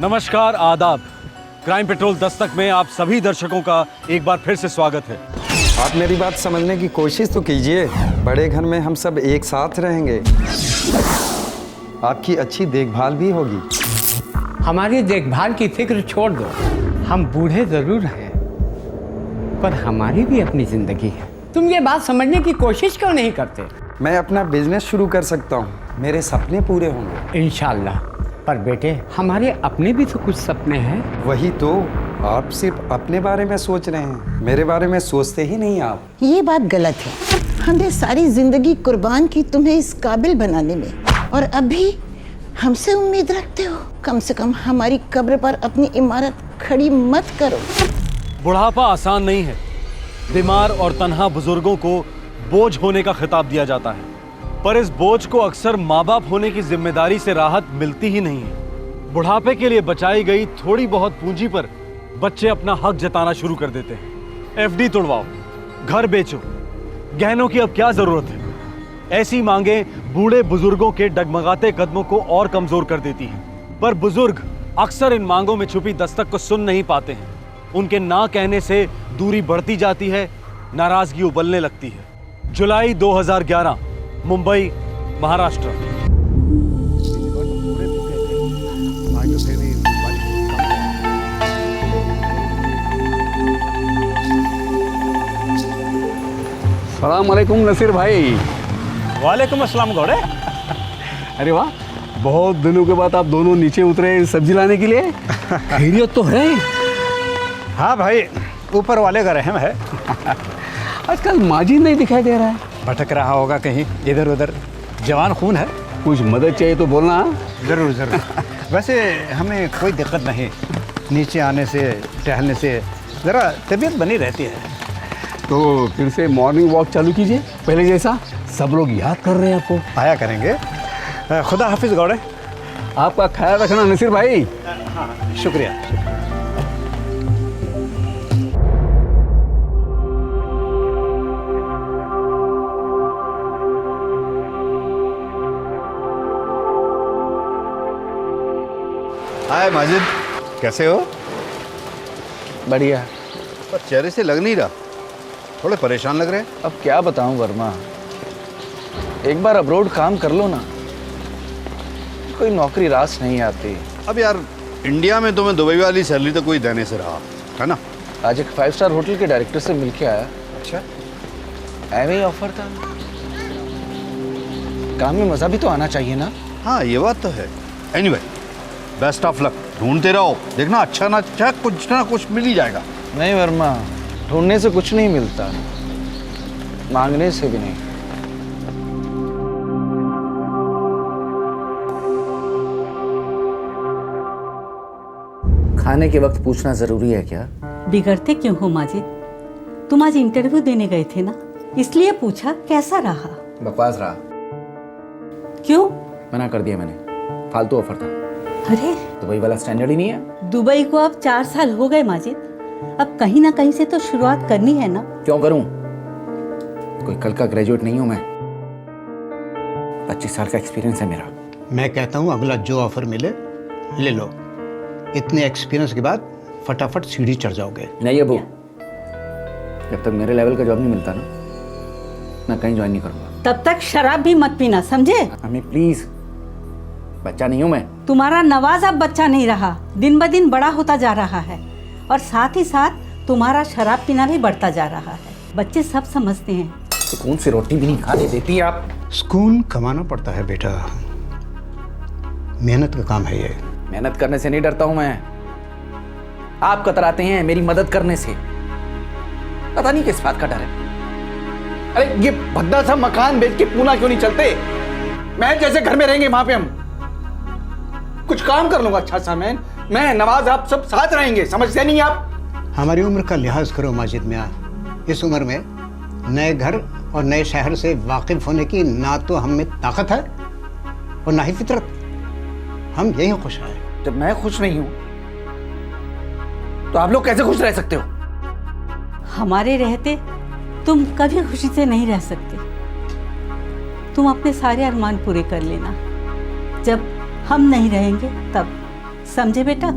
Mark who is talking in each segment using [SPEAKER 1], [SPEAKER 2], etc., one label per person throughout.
[SPEAKER 1] नमस्कार, आदाब। Crime petrol Dastak में आप सभी दर्शकों का एक बार फिर से स्वागत है।
[SPEAKER 2] आप मेरी बात समझने की कोशिश तो कीजिए। बड़े घर में हम सब एक साथ रहेंगे, आपकी अच्छी देखभाल भी होगी।
[SPEAKER 3] हमारी देखभाल की फिक्र छोड़ दो। हम बूढ़े जरूर हैं, पर हमारी भी अपनी जिंदगी है। तुम ये बात समझने की कोशिश क्यों नहीं करते?
[SPEAKER 2] मैं अपना बिजनेस शुरू कर सकता हूँ, मेरे सपने पूरे होंगे
[SPEAKER 3] इंशाल्लाह। पर बेटे, हमारे अपने भी तो कुछ सपने हैं।
[SPEAKER 2] वही तो, आप सिर्फ अपने बारे में सोच रहे हैं, मेरे बारे में सोचते ही नहीं आप।
[SPEAKER 4] ये बात गलत है। हमने सारी जिंदगी कुर्बान की तुम्हें इस काबिल बनाने में, और अभी हमसे उम्मीद रखते हो? कम से कम हमारी कब्र पर अपनी इमारत खड़ी मत करो।
[SPEAKER 1] बुढ़ापा आसान नहीं है। बीमार और तन्हा बुजुर्गों को बोझ होने का खिताब दिया जाता है, पर इस बोझ को अक्सर माँ बाप होने की जिम्मेदारी से राहत मिलती ही नहीं है। बुढ़ापे के लिए बचाई गई थोड़ी बहुत पूंजी पर बच्चे अपना हक जताना शुरू कर देते हैं। एफडी तुड़वाओ, घर बेचो, गहनों की अब क्या जरूरत है। ऐसी मांगे बूढ़े बुजुर्गों के डगमगाते कदमों को और कमजोर कर देती हैं। पर बुजुर्ग अक्सर इन मांगों में छुपी दस्तक को सुन नहीं पाते हैं। उनके ना कहने से दूरी बढ़ती जाती है, नाराजगी उबलने लगती है। जुलाई 2011, मुंबई, महाराष्ट्र।
[SPEAKER 5] सलाम अलैकुम नसीर भाई।
[SPEAKER 6] वालेकुम अस्सलाम गौड़े।
[SPEAKER 5] अरे वाह, बहुत दिनों के बाद आप दोनों नीचे उतरे सब्जी लाने के लिए। खैरियत तो है?
[SPEAKER 6] हाँ भाई, ऊपर वाले का रहम है।
[SPEAKER 5] आजकल माजिद नहीं दिखाई दे रहा है।
[SPEAKER 6] भटक रहा होगा कहीं इधर उधर। जवान खून है।
[SPEAKER 5] कुछ मदद चाहिए तो बोलना।
[SPEAKER 6] ज़रूर ज़रूर। वैसे हमें कोई दिक्कत नहीं, नीचे आने से टहलने से ज़रा तबीयत बनी रहती है।
[SPEAKER 5] तो फिर से मॉर्निंग वॉक चालू कीजिए, पहले जैसा। सब लोग याद कर रहे हैं आपको।
[SPEAKER 6] आया करेंगे। खुदा हाफिज़ गौड़े।
[SPEAKER 5] आपका ख्याल रखना नसीर भाई।
[SPEAKER 6] हाँ, शुक्रिया।
[SPEAKER 7] हाय माजिद, कैसे हो?
[SPEAKER 8] बढ़िया।
[SPEAKER 7] पर चेहरे से लग नहीं रहा, थोड़े परेशान लग रहे हैं।
[SPEAKER 8] अब क्या बताऊं वर्मा, एक बार अब्रोड काम कर लो ना, कोई नौकरी रास नहीं आती।
[SPEAKER 7] अब यार, इंडिया में तुम्हें दुबई वाली सैलरी तो कोई देने से रहा है ना।
[SPEAKER 8] आज एक 5 स्टार होटल के डायरेक्टर से मिलके आया।
[SPEAKER 7] अच्छा,
[SPEAKER 8] एवं ही ऑफर था। काम में मजा भी तो आना चाहिए ना।
[SPEAKER 7] हाँ ये बात तो है। Anyway, best of luck. ढूंढते रहो, देखना अच्छा ना अच्छा कुछ ना कुछ मिल ही जाएगा।
[SPEAKER 8] नहीं वर्मा, ढूंढने से कुछ नहीं मिलता, मांगने से भी नहीं। खाने के वक्त पूछना जरूरी है क्या?
[SPEAKER 9] बिगड़ते क्यों हो माजिद? तुम आज इंटरव्यू देने गए थे ना, इसलिए पूछा कैसा रहा।
[SPEAKER 8] बकवास रहा।
[SPEAKER 9] क्यों?
[SPEAKER 8] मना कर दिया मैंने, फालतू ऑफर था।
[SPEAKER 9] अरे,
[SPEAKER 8] दुबई वाला स्टैंडर्ड ही नहीं है।
[SPEAKER 9] दुबई को अब 4 साल हो गए माजिद, अब कहीं ना कहीं से तो शुरुआत करनी है ना।
[SPEAKER 8] क्यों करूं? कोई कल का ग्रेजुएट नहीं हूं मैं। 25 साल का एक्सपीरियंस है मेरा।
[SPEAKER 6] मैं कहता हूँ अगला जो ऑफर मिले ले लो। इतने एक्सपीरियंस के बाद फटाफट सीढ़ी चढ़ जाओगे।
[SPEAKER 8] नहीं अबू, जब तक मेरे लेवल का जॉब नहीं मिलता ना, मैं कहीं ज्वाइन नहीं करूंगा।
[SPEAKER 9] तब तक शराब भी मत पीना, समझे?
[SPEAKER 8] हमें प्लीज, बच्चा नहीं हूं मैं।
[SPEAKER 9] तुम्हारा नवाज अब बच्चा नहीं रहा, दिन ब दिन बड़ा होता जा रहा है, और साथ ही साथ तुम्हारा शराब पीना भी बढ़ता जा रहा है। बच्चे सब समझते हैं।
[SPEAKER 8] तो कौन सी रोटी भी नहीं खाने देती आप।
[SPEAKER 6] सुकून कमाना पड़ता है बेटा, मेहनत का काम है ये।
[SPEAKER 8] मेहनत करने से नहीं डरता हूं मैं, आप कतराते हैं मेरी मदद करने से। पता नहीं किस बात का डर है। अरे ये भद्दा सा मकान बेच के पूना क्यों नहीं चलते? मैं जैसे घर में रहेंगे वहां पे हम कुछ काम कर लूंगा अच्छा सा। मैं नवाज, आप सब साथ रहेंगे, समझते नहीं आप?
[SPEAKER 6] हमारी उम्र का लिहाज करो माजिद मियां। इस उम्र में नए घर और नए शहर से वाकिफ होने की ना तो हम में ताकत है और ना ही फितरत। हम यही खुश हैं।
[SPEAKER 8] जब मैं खुश नहीं हूं तो आप लोग कैसे खुश रह सकते हो?
[SPEAKER 9] हमारे रहते तुम कभी खुशी से नहीं रह सकते। तुम अपने सारे अरमान पूरे कर लेना, जब हम नहीं रहेंगे तब। समझे बेटा?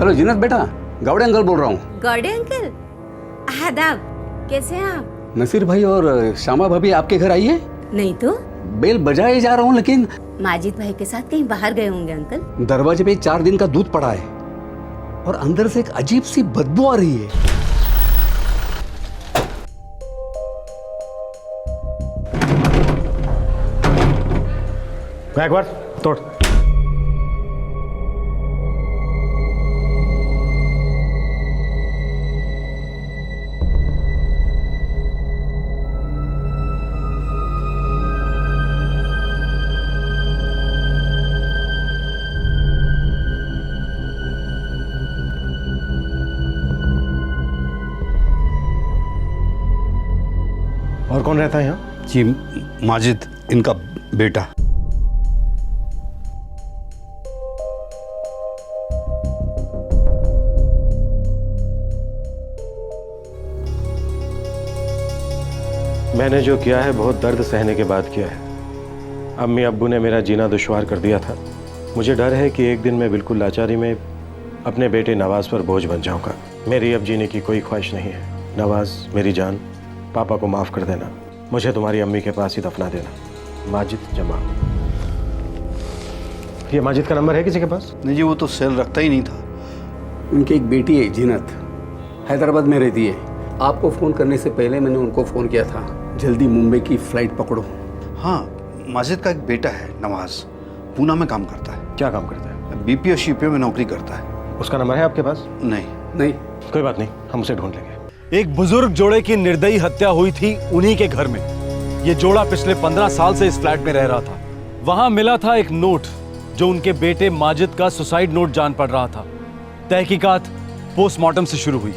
[SPEAKER 5] हेलो जीनत बेटा, गौड़े अंकल बोल रहा हूँ।
[SPEAKER 10] गौड़े अंकल, आदाब, कैसे हैं आप?
[SPEAKER 5] नसीर भाई और श्यामा भाभी आपके घर आई है?
[SPEAKER 10] नहीं तो
[SPEAKER 5] बेल बजाए जा रहा हूँ, लेकिन
[SPEAKER 10] माजिद भाई के साथ कहीं बाहर गए होंगे अंकल।
[SPEAKER 5] दरवाजे पे 4 दिन का दूध पड़ा है और अंदर से एक अजीब सी बदबू आ रही है।
[SPEAKER 1] एक बार तोड़। और कौन रहता है यहाँ?
[SPEAKER 7] जी, माजिद, इनका बेटा।
[SPEAKER 1] मैंने जो किया है बहुत दर्द सहने के बाद किया है। अम्मी अब्बू ने मेरा जीना दुश्वार कर दिया था। मुझे डर है कि एक दिन मैं बिल्कुल लाचारी में अपने बेटे नवाज पर बोझ बन जाऊंगा। मेरी अब जीने की कोई ख्वाहिश नहीं है। नवाज, मेरी जान, पापा को माफ़ कर देना। मुझे तुम्हारी अम्मी के पास ही दफना देना। माजिद जमाल। ये माजिद का नंबर है किसी के पास?
[SPEAKER 7] नहीं जी, वो तो सेल रखता ही नहीं था।
[SPEAKER 5] उनकी एक बेटी है जीनत, हैदराबाद में रहती है। आपको फ़ोन करने से पहले मैंने उनको फ़ोन किया था, जल्दी मुंबई की फ़्लाइट पकड़ो।
[SPEAKER 7] हाँ, माजिद का एक बेटा है नवाज, पूना में काम करता है।
[SPEAKER 1] क्या काम करता है?
[SPEAKER 7] बीपीओ शीपीओ में नौकरी करता है।
[SPEAKER 1] उसका नंबर है आपके पास?
[SPEAKER 7] नहीं।
[SPEAKER 1] कोई बात नहीं, हम उसे ढूंढ लेंगे। एक बुजुर्ग जोड़े की निर्दयी हत्या हुई थी उन्हीं के घर में। ये जोड़ा पिछले 15 साल से इस फ्लैट में रह रहा था। वहां मिला था एक नोट जो उनके बेटे माजिद का सुसाइड नोट जान पड़ रहा था। तहकीकात पोस्टमार्टम से शुरू हुई।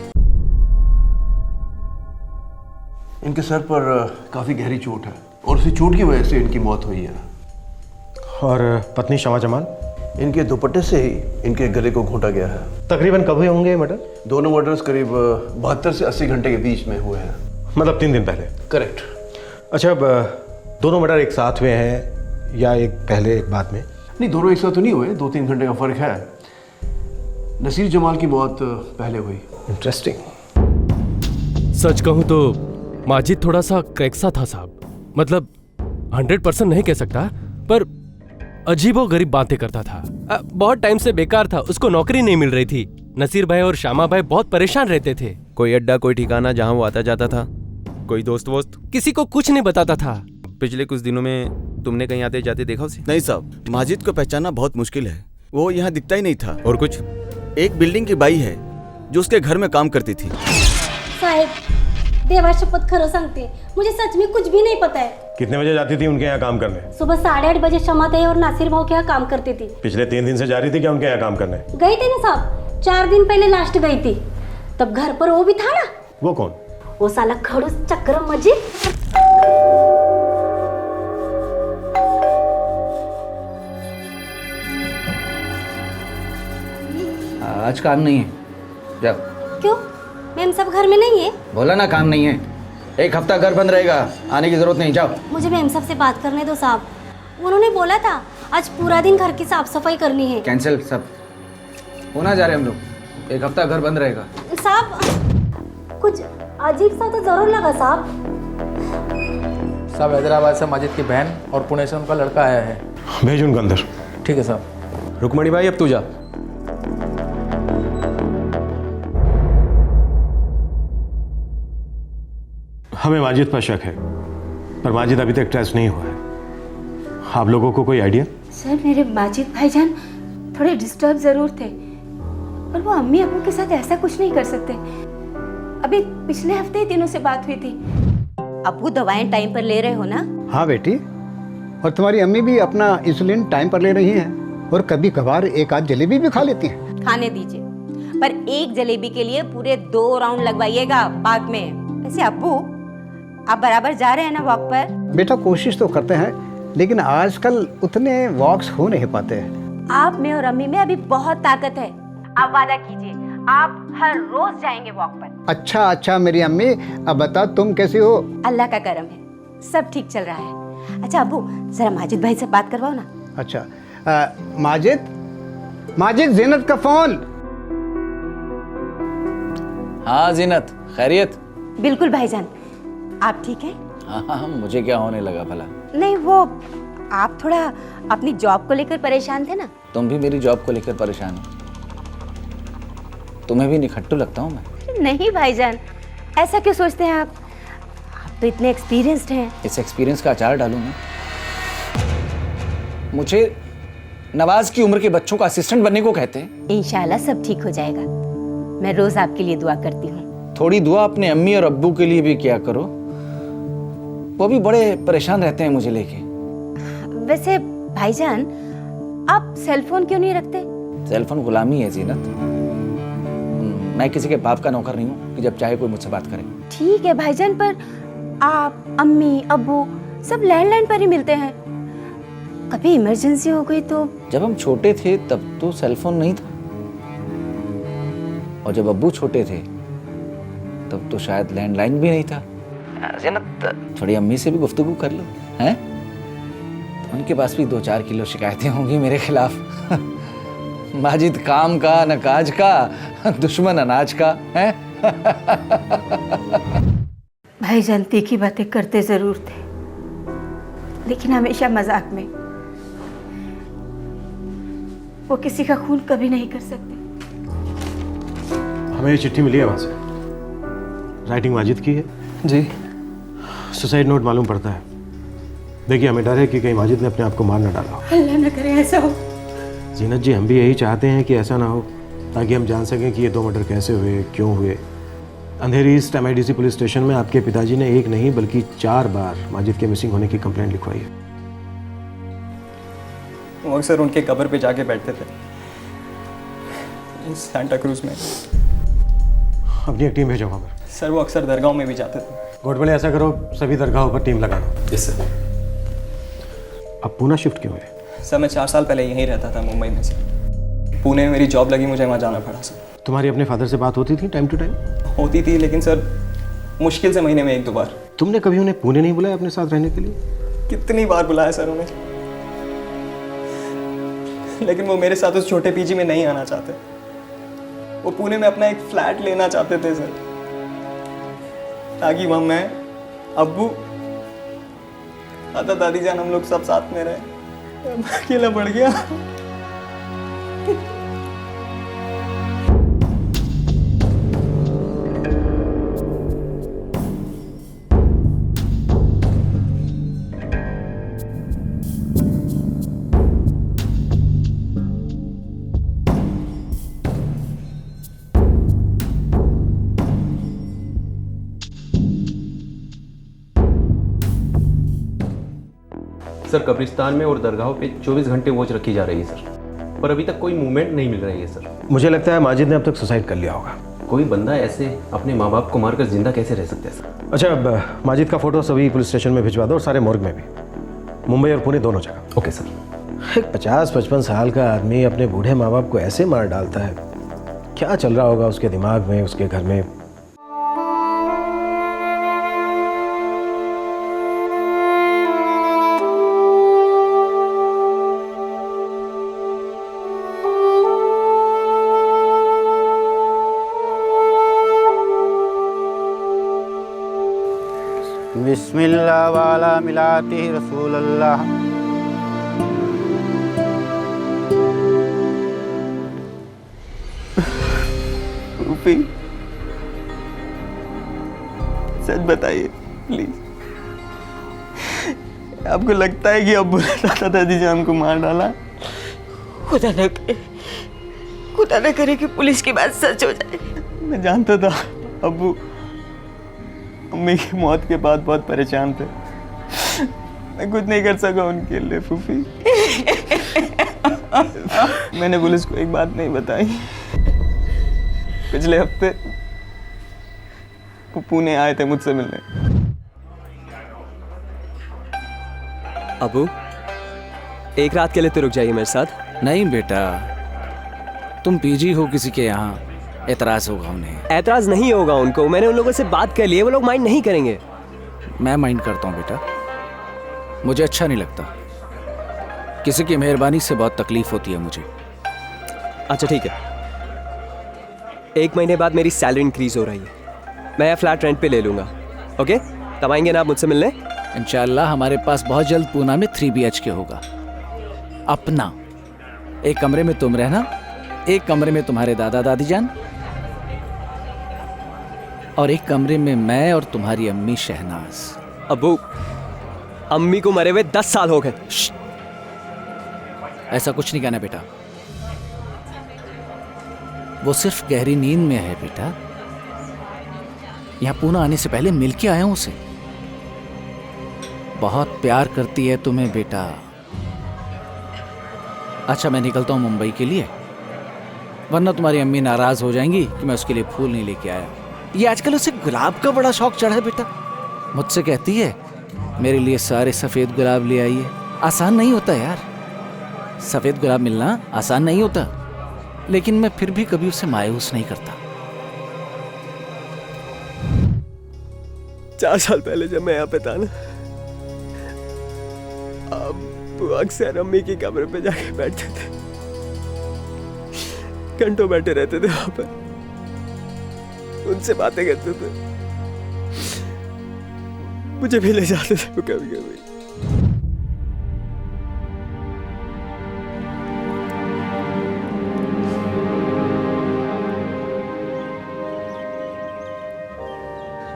[SPEAKER 11] इनके सर पर काफी गहरी चोट है और उसी चोट की वजह से इनकी मौत हुई है।
[SPEAKER 1] और पत्नी शमा जमाल?
[SPEAKER 11] इनके दुपट्टे से ही इनके गले को घोंटा गया है।
[SPEAKER 1] तकरीबन कब हुए होंगे ये मर्डर?
[SPEAKER 11] दोनों मर्डर्स करीब 72 से 80 घंटे के बीच में हुए हैं।
[SPEAKER 1] मतलब 3 दिन पहले?
[SPEAKER 11] करेक्ट।
[SPEAKER 1] अच्छा, अब दोनों मर्डर एक साथ हुए हैं या एक पहले एक बाद में?
[SPEAKER 11] नहीं, दोनों एक साथ तो नहीं हुए, 2-3 घंटे का फर्क है। नसीर जमाल की मौत पहले हुई।
[SPEAKER 1] इंटरेस्टिंग।
[SPEAKER 12] सच कहूं तो माजिद थोड़ा सा क्रैक सा था साहब। मतलब 100% नहीं कह सकता, पर अजीबो गरीब बातें करता था। बहुत टाइम से बेकार था, उसको नौकरी नहीं मिल रही थी। नसीर भाई और श्यामा भाई बहुत परेशान रहते थे।
[SPEAKER 13] कोई अड्डा, कोई ठिकाना जहां वो आता जाता था, कोई दोस्त वोस्त,
[SPEAKER 12] किसी को कुछ नहीं बताता था।
[SPEAKER 13] पिछले कुछ दिनों में तुमने कहीं आते जाते देखा उसे?
[SPEAKER 14] नहीं साहब, माजिद को पहचानना बहुत मुश्किल है। वो यहाँ दिखता ही नहीं था।
[SPEAKER 13] और कुछ?
[SPEAKER 14] एक बिल्डिंग की बाई है जो उसके घर में काम करती थी।
[SPEAKER 15] साहिब, देवा शपथ खरं सांगते, मुझे सच में कुछ भी नहीं पता है।
[SPEAKER 1] कितने बजे जाती थी उनके यहाँ काम करने?
[SPEAKER 15] सुबह 8:30 बजे शमा ताई और नासिर भाव के यहाँ काम करती थी।
[SPEAKER 1] पिछले 3 दिन से जा रही थी क्या उनके यहाँ काम करने?
[SPEAKER 15] गई थी ना साहब, 4 दिन पहले लास्ट गई थी। तब घर पर वो भी था ना।
[SPEAKER 1] वो कौन?
[SPEAKER 15] वो साला खड़ूस चक्र मजीद।
[SPEAKER 8] आज काम नहीं है, जाओ।
[SPEAKER 15] क्यों? मैम सब घर में नहीं है?
[SPEAKER 8] बोला ना काम नहीं है। 1 हफ्ता घर बंद रहेगा, आने की जरूरत नहीं, जाओ।
[SPEAKER 15] मुझे मैम साहब से बात करने दो साहब। उन्होंने बोला था आज पूरा दिन घर की साफ सफाई करनी है।
[SPEAKER 8] कैंसिल सब, होना जा रहे हम लोग। 1 हफ्ता घर बंद रहेगा।
[SPEAKER 15] साहब कुछ अजीब सा तो जरूर लगा साहब।
[SPEAKER 8] साहब हैदराबाद से माजिद की बहन और पुणे से उनका लड़का आया है।
[SPEAKER 11] भेज उनको अंदर।
[SPEAKER 8] ठीक है साहब।
[SPEAKER 13] रुकमणी भाई अब तू जा।
[SPEAKER 11] हमें माजिद पर शक है, पर माजिद अभी तक ट्रेस नहीं हुआ है। आप लोगों को कोई आइडिया?
[SPEAKER 10] सर मेरे माजिद भाईजान थोड़े डिस्टर्ब जरूर थे, पर वो अम्मी अब्बू के साथ ऐसा कुछ नहीं कर सकते। अभी पिछले हफ्ते ही तीनों से बात हुई थी।
[SPEAKER 9] अब्बू दवाएं टाइम पर ले रहे हो ना?
[SPEAKER 6] हाँ बेटी, और तुम्हारी अम्मी भी अपना इंसुलिन टाइम पर ले रही हैं और कभी कभार एक आध जलेबी भी खा लेती हैं।
[SPEAKER 9] खाने दीजिए, पर एक जलेबी के लिए पूरे 2 राउंड लगवाइएगा पार्क में। वैसे अब्बू आप बराबर जा रहे हैं ना वॉक पर?
[SPEAKER 6] बेटा कोशिश तो करते हैं, लेकिन आजकल उतने वॉक्स हो नहीं पाते हैं।
[SPEAKER 9] आप में और अम्मी में अभी बहुत ताकत है। आप वादा कीजिए आप हर रोज जाएंगे वॉक पर।
[SPEAKER 6] अच्छा मेरी अम्मी, अब बता तुम कैसी हो?
[SPEAKER 9] अल्लाह का करम है, सब ठीक चल रहा है। अच्छा अब्बू जरा माजिद भाई से बात करवाओ ना।
[SPEAKER 6] अच्छा माजिद जीनत का फोन।
[SPEAKER 8] हाँ जीनत, खैरियत?
[SPEAKER 9] बिल्कुल भाईजान, आप ठीक हैं?
[SPEAKER 8] हाँ, मुझे क्या होने लगा भला?
[SPEAKER 9] नहीं वो आप थोड़ा अपनी जॉब को लेकर परेशान थे ना।
[SPEAKER 8] तुम भी मेरी जॉब को लेकर परेशान हो? तुम्हें भी निखट्टू लगता हूँ मैं?
[SPEAKER 9] नहीं भाईजान, ऐसा क्यों सोचते हैं आप तो इतने एक्सपीरियंस्ड हैं।
[SPEAKER 8] इस एक्सपीरियंस का अचार डालूं मैं? मुझे नवाज की उम्र के बच्चों का असिस्टेंट बनने को कहते हैं।
[SPEAKER 9] इंशाल्लाह सब ठीक हो जाएगा, मैं रोज आपके लिए दुआ करती हूँ।
[SPEAKER 8] थोड़ी दुआ अपने अम्मी और अब्बू के लिए भी किया करो, वो भी बड़े परेशान रहते हैं मुझे लेके।
[SPEAKER 9] वैसे भाईजान आप सेलफोन क्यों नहीं रखते?
[SPEAKER 8] सेलफोन गुलामी है जीनत, मैं किसी के बाप का नौकर नहीं हूँ कि जब चाहे कोई मुझसे बात करे।
[SPEAKER 9] ठीक है भाईजान, पर आप अम्मी अब्बू सब लैंडलाइन पर ही मिलते हैं, कभी इमरजेंसी हो गई तो?
[SPEAKER 8] जब हम छोटे थे तब तो सेलफोन नहीं था, और जब अब्बू छोटे थे तब तो शायद लैंडलाइन भी नहीं था। जीनत थोड़ी अम्मी से भी गुफ्तगू कर लो, हैं? उनके पास भी 2-4 किलो शिकायतें होंगी मेरे खिलाफ। माजिद काम का न काज का, दुश्मन अनाज का, है?
[SPEAKER 10] भाईजान तीखी बातें करते जरूर थे, लेकिन हमेशा मजाक में। वो किसी का खून कभी नहीं कर सकते।
[SPEAKER 11] हमें ये चिट्ठी मिली है वहां से, राइटिंग माजिद की है जी। सुसाइड नोट मालूम पड़ता है। देखिए हमें डर है कि कहीं माजिद ने अपने आप को मार न डाला हो।
[SPEAKER 10] अल्लाह न करे ऐसा हो।
[SPEAKER 11] जीनत जी हम भी यही चाहते हैं कि ऐसा ना हो, ताकि हम जान सकें कि ये 2 मर्डर कैसे हुए, क्यों हुए। अंधेरी ईस्ट MIDC पुलिस स्टेशन में आपके पिताजी ने 1 नहीं बल्कि 4 बार माजिद के मिसिंग होने की कंप्लेंट लिखवाई है।
[SPEAKER 16] वो अक्सर उनके कब्र पे जाके बैठते थे सांता क्रूज में।
[SPEAKER 11] अपनी एक टीम भेजो वहाँ पर।
[SPEAKER 16] सर वो अक्सर दरगाहों में भी जाते थे।
[SPEAKER 11] गोडबले ऐसा करो, सभी दरगाहों पर टीम लगा दो।
[SPEAKER 16] Yes sir.
[SPEAKER 11] अब पूना शिफ्ट क्यों हुए?
[SPEAKER 16] सर मैं 4 साल पहले यहीं रहता था मुंबई में से। पुणे में मेरी जॉब लगी, मुझे वहाँ जाना पड़ा सर।
[SPEAKER 11] तुम्हारी अपने फादर से बात होती थी टाइम टू टाइम?
[SPEAKER 16] होती थी, लेकिन सर मुश्किल से महीने में 1-2 बार।
[SPEAKER 11] तुमने कभी उन्हें पुणे नहीं बुलाया अपने साथ रहने के लिए?
[SPEAKER 16] कितनी बार बुलाया सर उन्हें, लेकिन वो मेरे साथ उस छोटे PG में नहीं आना चाहते। वो पुणे में अपना एक फ्लैट लेना चाहते थे सर, ताकि वहाँ मैं, अब्बू, दादा दादी जान हम लोग सब साथ में रहे। अकेला पड़ गया।
[SPEAKER 13] सर कब्रिस्तान में और दरगाहों पे 24 घंटे वॉच रखी जा रही है सर, पर अभी तक कोई मूवमेंट नहीं मिल रही है सर।
[SPEAKER 11] मुझे लगता है माजिद ने अब तक सुसाइड कर लिया होगा।
[SPEAKER 13] कोई बंदा ऐसे अपने माँ बाप को मारकर जिंदा कैसे रह सकता है सर?
[SPEAKER 11] अच्छा अब माजिद का फोटो सभी पुलिस स्टेशन में भिजवा दो और सारे मोर्ग में भी, मुंबई और पुणे दोनों जगह।
[SPEAKER 13] Okay sir.
[SPEAKER 11] एक 50-55 साल का आदमी अपने बूढ़े माँ बाप को ऐसे मार डालता है, क्या चल रहा होगा उसके दिमाग में, उसके घर में?
[SPEAKER 7] बिस्मिल्लाह वाला मिलाती रसूल अल्लाह।
[SPEAKER 16] फूफी, सच बताइए प्लीज, आपको लगता है कि अब्बू ने दादा दादी जान को मार डाला?
[SPEAKER 17] खुदा न करे, खुदा न करे कि पुलिस की बात सच हो जाए।
[SPEAKER 16] मैं जानता था अब्बू अम्मी की मौत के बाद बहुत परेशान थे। मैं कुछ नहीं कर सका उनके लिए फूफी। मैंने पुलिस को एक बात नहीं बताई। पिछले हफ्ते वो पुणे आए थे मुझसे मिलने।
[SPEAKER 18] अबू, एक रात के लिए तो रुक जाइए मेरे साथ।
[SPEAKER 8] नहीं बेटा, तुम पीजी हो किसी के यहाँ, एतराज होगा उन्हें।
[SPEAKER 18] एतराज नहीं होगा उनको, मैंने उन लोगों से बात कर ली है, वो लोग माइंड नहीं करेंगे।
[SPEAKER 8] मैं माइंड करता हूँ बेटा, मुझे अच्छा नहीं लगता। किसी की मेहरबानी से बहुत तकलीफ होती है मुझे।
[SPEAKER 18] अच्छा ठीक है, 1 महीने बाद मेरी सैलरी इंक्रीज हो रही है, मैं यह फ्लैट रेंट पे ले लूंगा। ओके, तब आएंगे ना आप मुझसे मिलने?
[SPEAKER 8] इंशाल्लाह हमारे पास बहुत जल्द पूना में 3 BHK होगा अपना। एक कमरे में तुम रहना, एक कमरे में तुम्हारे दादा दादी जान, और एक कमरे में मैं और तुम्हारी अम्मी शहनाज।
[SPEAKER 18] अबू, अम्मी को मरे हुए 10 साल हो गए।
[SPEAKER 8] ऐसा कुछ नहीं कहना बेटा, वो सिर्फ गहरी नींद में है बेटा। यहां पूना आने से पहले मिल के आया हूं उसे। बहुत प्यार करती है तुम्हें बेटा। अच्छा मैं निकलता हूं मुंबई के लिए, वरना तुम्हारी अम्मी नाराज हो जाएंगी कि मैं उसके लिए फूल नहीं लेके आया। ये आजकल उसे गुलाब का बड़ा शौक चढ़ा है बेटा। मुझसे कहती है मेरे लिए सारे सफेद गुलाब ले आइए। आसान नहीं होता यार, सफेद गुलाब मिलना आसान नहीं होता, लेकिन मैं फिर भी कभी उसे मायूस नहीं करता।
[SPEAKER 18] 4 साल पहले जब मैं यहाँ पे था ना, अब अक्सर अम्मी की कब्र पे जाके बैठते थे, घंटों बैठे रहते थे वहां पर, उनसे बातें करते थे। मुझे भी ले जाते थे वो कभी कभी।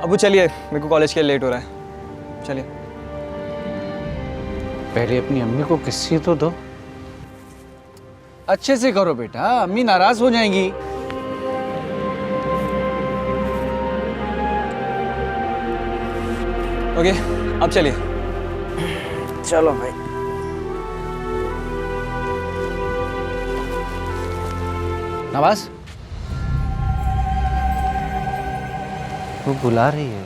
[SPEAKER 16] अबू चलिए, मेरे को कॉलेज के लिए लेट हो रहा है, चलिए।
[SPEAKER 8] पहले अपनी अम्मी को किस्सी तो दो। अच्छे से करो बेटा, अम्मी नाराज हो जाएंगी।
[SPEAKER 16] ओके, अब चलिए।
[SPEAKER 8] चलो भाई। नवाज, वो बुला रही है।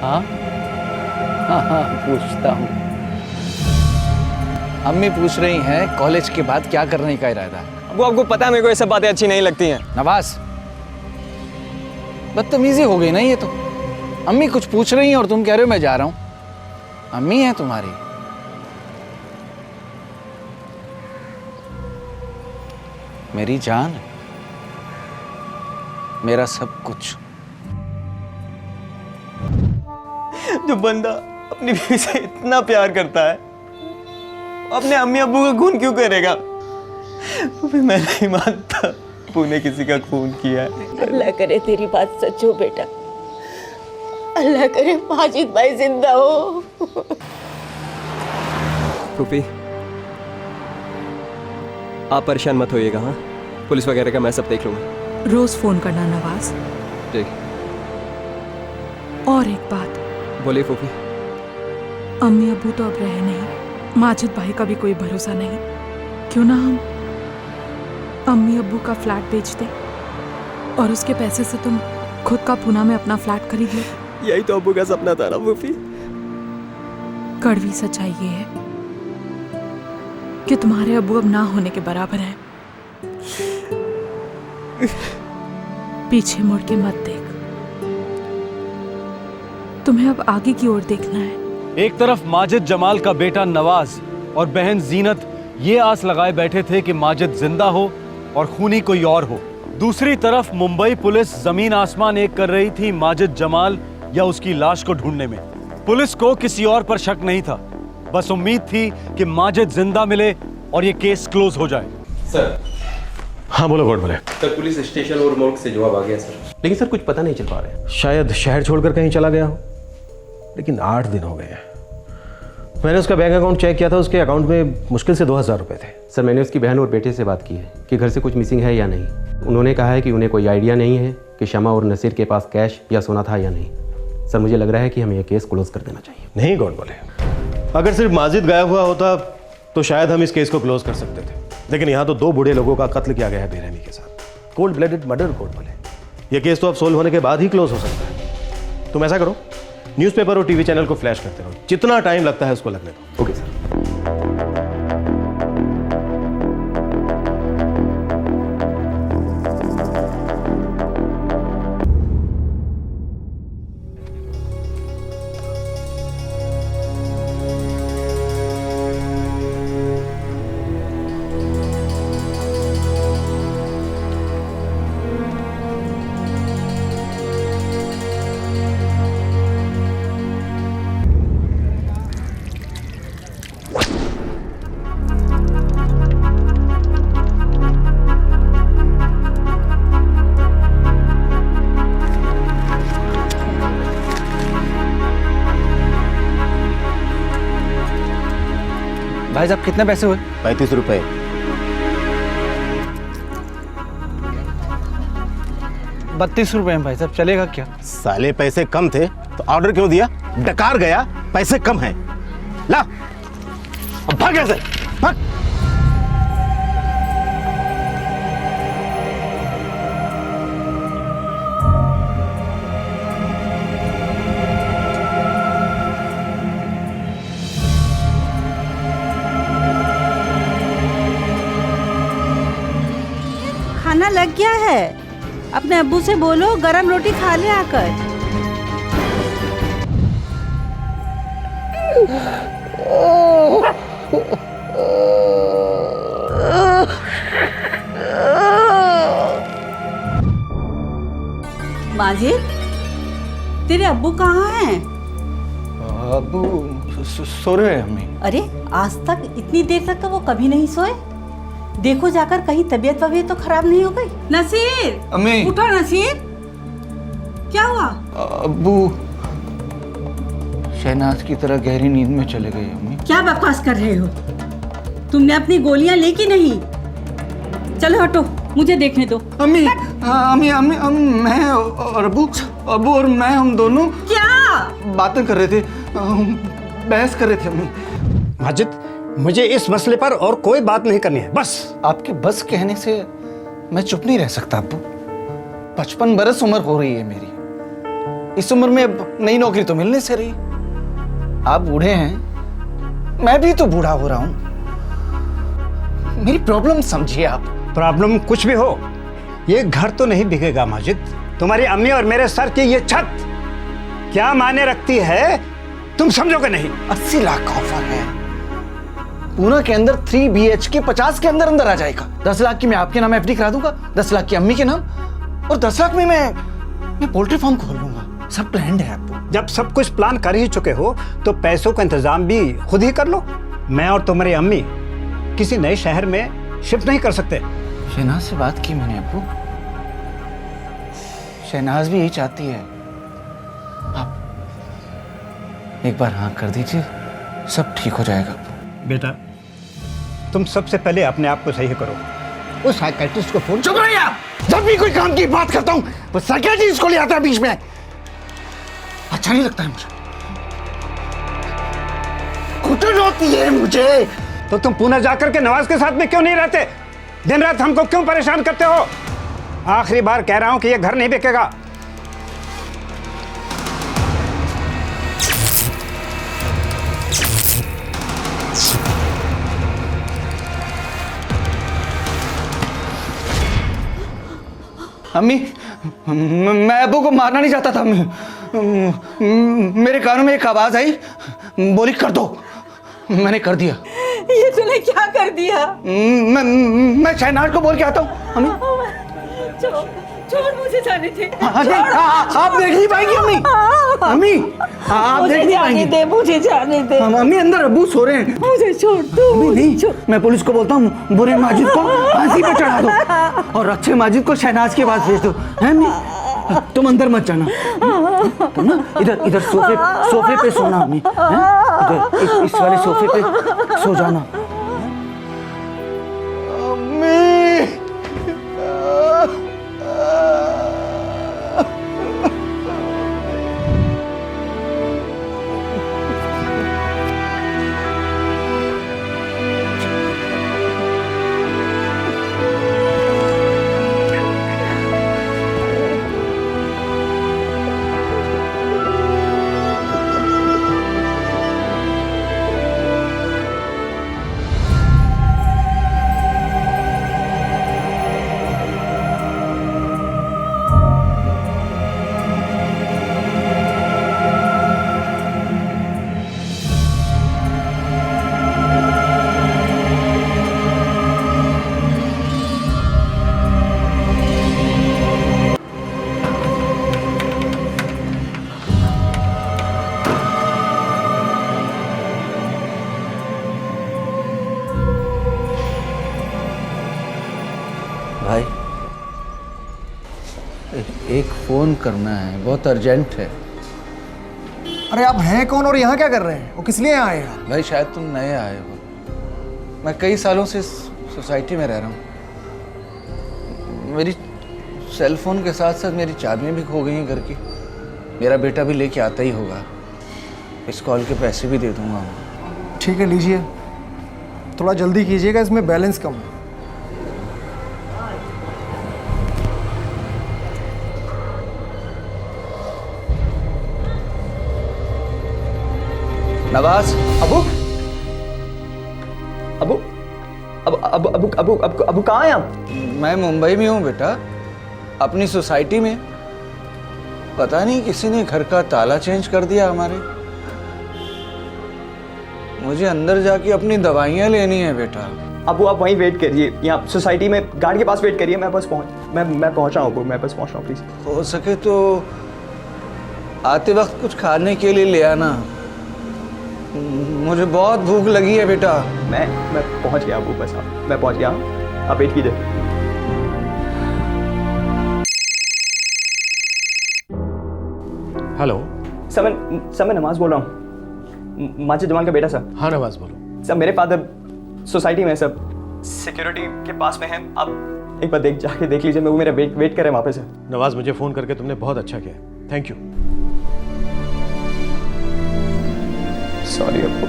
[SPEAKER 8] हाँ हाँ, पूछता हूँ। अम्मी पूछ रही हैं कॉलेज के बाद क्या करने का इरादा है।
[SPEAKER 16] वो आपको पता है मेरे को ये सब बातें अच्छी नहीं लगती हैं।
[SPEAKER 8] नवाज, बदतमीजी हो गई ना ये तो। अम्मी कुछ पूछ रही हैं और तुम कह रहे हो मैं जा रहा हूं। अम्मी है तुम्हारी। मेरी जान, मेरा सब कुछ।
[SPEAKER 16] जो बंदा अपनी बीवी से इतना प्यार करता है, अपने अम्मी अब्बू का खून क्यों करेगा? तो फिर मैं नहीं मानता पुणे किसी का खून किया है।
[SPEAKER 17] अल्लाह करे तेरी बात सच हो बेटा, अल्लाह करे माजिद भाई जिंदा हो।
[SPEAKER 18] फूफी, आप परेशान मत होइएगा। हाँ, पुलिस वगैरह का मैं सब देख लूंगा।
[SPEAKER 19] रोज फोन करना नवाज।
[SPEAKER 18] ठीक।
[SPEAKER 19] और एक बात।
[SPEAKER 18] बोलिए फूफी।
[SPEAKER 19] अम्मी अब्बू तो अब रहे नहीं, माजिद भाई का भी कोई भरोसा नहीं। क्यों ना हम अम्मी अब्बू का फ्लैट बेच दे और उसके पैसे से तुम खुद का पूना में अपना फ्लैट खरीद लो।
[SPEAKER 18] यही तो अब्बू का सपना था ना फूफी।
[SPEAKER 19] कड़वी सच्चाई ये है कि तुम्हारे अब्बू अब ना होने के बराबर हैं। पीछे मुड़ के मत देख, तुम्हें अब आगे की ओर देखना है।
[SPEAKER 1] एक तरफ माजिद जमाल का बेटा नवाज और बहन जीनत ये आस लगाए बैठे थे कि माजिद जिंदा हो और खूनी कोई और हो, दूसरी तरफ मुंबई पुलिस जमीन आसमान एक कर रही थी माजिद जमाल या उसकी लाश को ढूंढने में। पुलिस को किसी और पर शक नहीं था, बस उम्मीद थी कि माजिद जिंदा मिले और ये केस क्लोज हो जाए।
[SPEAKER 13] सर।
[SPEAKER 11] हाँ बोलो गॉड बोले।
[SPEAKER 13] सर पुलिस स्टेशन और मोर्ग से जवाब आ गया सर, लेकिन सर कुछ पता नहीं चल पा रहा है।
[SPEAKER 11] शायद शहर छोड़कर कहीं चला गया हो, लेकिन 8 दिन हो गए हैं। मैंने उसका बैंक अकाउंट चेक किया था, उसके अकाउंट में मुश्किल से 2000 रुपए थे।
[SPEAKER 13] सर मैंने उसकी बहन और बेटे से बात की है कि घर से कुछ मिसिंग है या नहीं। उन्होंने कहा है कि उन्हें कोई आइडिया नहीं है कि शमा और नसीर के पास कैश या सोना था या नहीं। सर मुझे लग रहा है कि हमें यह केस क्लोज कर देना चाहिए।
[SPEAKER 11] नहीं गॉड बोले, अगर सिर्फ माजिद गायब हुआ होता तो शायद हम इस केस को क्लोज कर सकते थे, लेकिन यहाँ तो 2 बूढ़े लोगों का कत्ल किया गया है बेरहमी के साथ। कोल्ड ब्लडेड मर्डर गॉड बोले। यह केस तो अब सोल्व होने के बाद ही क्लोज हो सकता है। तुम ऐसा करो, न्यूज़पेपर और टीवी चैनल को फ्लैश करते रहो, जितना टाइम लगता है उसको लगने दो।
[SPEAKER 13] Okay sir.
[SPEAKER 8] भाई साहब कितने पैसे हुए?
[SPEAKER 14] 35 रुपए।
[SPEAKER 8] ₹32 हैं भाई साहब, चलेगा क्या?
[SPEAKER 14] साले पैसे कम थे तो ऑर्डर क्यों दिया? डकार गया, पैसे कम हैं। ला अब भाग ऐसे भाग।
[SPEAKER 9] खाना लग गया है, अपने अब्बू से बोलो गरम रोटी खा ले आकर। माजिद, तेरे अब्बू कहाँ हैं?
[SPEAKER 8] अब्बू सो रहे हैं अम्मी।
[SPEAKER 9] अरे आज तक इतनी देर तक तो वो कभी नहीं सोए। देखो जाकर कहीं तबीयत वबीयत तो खराब नहीं हो गई। नसीर,
[SPEAKER 8] अम्मी।
[SPEAKER 9] उठो नसीर, क्या हुआ?
[SPEAKER 8] अब्बू शहनाज की तरह गहरी नींद में चले गए अम्मी।
[SPEAKER 9] क्या बकवास कर रहे हो? तुमने अपनी गोलियां ली कि नहीं? चलो हटो, मुझे देखने दो।
[SPEAKER 8] अम्मी मैं और अब्बू और मैं, हम दोनों
[SPEAKER 9] क्या
[SPEAKER 8] बातें कर रहे थे, बहस कर रहे थे अम्मी।
[SPEAKER 6] माजिद, मुझे इस मसले पर और कोई बात नहीं करनी है, बस।
[SPEAKER 8] आपके बस कहने से मैं चुप नहीं रह सकता अब्बू। 55 बरस उम्र हो रही है मेरी। इस उम्र में अब नई नौकरी तो मिलने से रही। आप बूढ़े हैं, मैं भी तो बूढ़ा हो रहा हूं। मेरी प्रॉब्लम समझिए आप।
[SPEAKER 6] प्रॉब्लम कुछ भी हो, ये घर तो नहीं बिकेगा माजिद। तुम्हारी अम्मी और मेरे सर की ये छत क्या मायने रखती है, तुम समझोगे नहीं।
[SPEAKER 8] 80 लाख का ऑफर है पूना के अंदर, 3 BHK 50 के अंदर अंदर आ जाएगा। 10 लाख की मैं आपके नाम FD करा दूंगा, 10 लाख की अम्मी के नाम, और 10 लाख में मैं पोल्ट्री फार्म खोल लूंगा। सब प्लान है आपको।
[SPEAKER 6] जब सब कुछ प्लान कर ही चुके हो तो पैसों का इंतजाम भी खुद ही कर लो। मैं और तुम्हारी अम्मी किसी नए शहर में शिफ्ट नहीं कर सकते।
[SPEAKER 8] शहनाज से बात की मैंने अब्बू, शहनाज भी यही चाहती है। आप एक बार हाँ कर दीजिए, सब ठीक हो जाएगा।
[SPEAKER 6] बेटा, तुम सबसे पहले अपने आप को सही करो। उस साइकियाट्रिस्ट को फोन।
[SPEAKER 8] चुप रहिए आप। जब भी कोई काम की बात करता हूं वो साइकियाट्रिस्ट को ले आता है बीच में। अच्छा नहीं लगता है मुझे, घुटन होती है मुझे।
[SPEAKER 6] तो तुम पुणे जाकर के नवाज के साथ में क्यों नहीं रहते? दिन रात हमको क्यों परेशान करते हो? आखिरी बार कह रहा हूं कि ये घर नहीं बिकेगा।
[SPEAKER 8] अम्मी, मैं अब्बू को मारना नहीं चाहता था अम्मी। मेरे कानों में एक आवाज आई, बोली कर दो। मैंने कर दिया।
[SPEAKER 9] ये तूने क्या कर दिया?
[SPEAKER 8] मैं शहनाज को बोल के आता हूँ अम्मी।
[SPEAKER 17] छोड़ मुझे जाने दे।
[SPEAKER 8] आप देख नहीं पाएंगी अम्मी। अम्मी आप देख नहीं पाएंगी।
[SPEAKER 17] दे मुझे जाने दे।
[SPEAKER 8] अम्मी अंदर अब्बू सो रहे हैं।
[SPEAKER 17] मुझे छोड़ दो।
[SPEAKER 8] अम्मी नहीं, मैं पुलिस को बोलता हूँ, बुरे माजिद को फांसी पे चढ़ा दो और अच्छे माजिद को शहनाज के पास भेज दो। हैं अम्मी? तुम अंदर मत जाना, तुम ना इधर इधर सोफे पे सोना अम्मी। इधर इस वाले सोफे पे सो जाना।
[SPEAKER 5] भाई एक फोन करना है, बहुत अर्जेंट है।
[SPEAKER 20] अरे आप हैं कौन और यहाँ क्या कर रहे हैं? वो किस लिए आए हैं?
[SPEAKER 5] भाई शायद तुम नए आए हो। मैं कई सालों से इस सोसाइटी में रह रहा हूँ। मेरी सेल फोन के साथ साथ मेरी चाबियाँ भी खो गई हैं घर की। मेरा बेटा भी लेके आता ही होगा। इस कॉल के पैसे भी दे दूंगा।
[SPEAKER 20] ठीक है, लीजिए। थोड़ा जल्दी कीजिएगा, इसमें बैलेंस कम है।
[SPEAKER 5] नवाज,
[SPEAKER 16] अबू अबू अबू अबू अबू अबू अबू अबू कहाँ हैं आप?
[SPEAKER 5] मैं मुंबई में हूँ बेटा, अपनी सोसाइटी में। पता नहीं किसी ने घर का ताला चेंज कर दिया हमारे। मुझे अंदर जाके अपनी दवाइयाँ लेनी है बेटा।
[SPEAKER 16] अबू आप वहीं वेट करिए, यहाँ सोसाइटी में गार्ड के पास वेट करिए। मैं बस पहुँच रहा हूँ अबू, मैं बस पहुँच रहा हूँ। प्लीज़
[SPEAKER 5] हो सके तो आते वक्त कुछ खाने के लिए ले आना। मुझे बहुत भूख लगी है बेटा।
[SPEAKER 16] मैं पहुँच गया अबू, बस मैं पहुँच गया। आप वेट कीजिए।
[SPEAKER 11] हेलो
[SPEAKER 16] सर, मैं नमाज बोल रहा हूँ, माजिद जमाल का बेटा सर।
[SPEAKER 11] हाँ नवाज बोलो।
[SPEAKER 16] सर मेरे फादर सोसाइटी में सब सिक्योरिटी के पास में हैं। आप एक बार जाके देख लीजिए। वो मेरा वेट कर रहे हैं वहाँ पे सर।
[SPEAKER 11] नवाज, मुझे फ़ोन करके तुमने बहुत अच्छा किया, थैंक यू।
[SPEAKER 16] सॉरी अब्बू,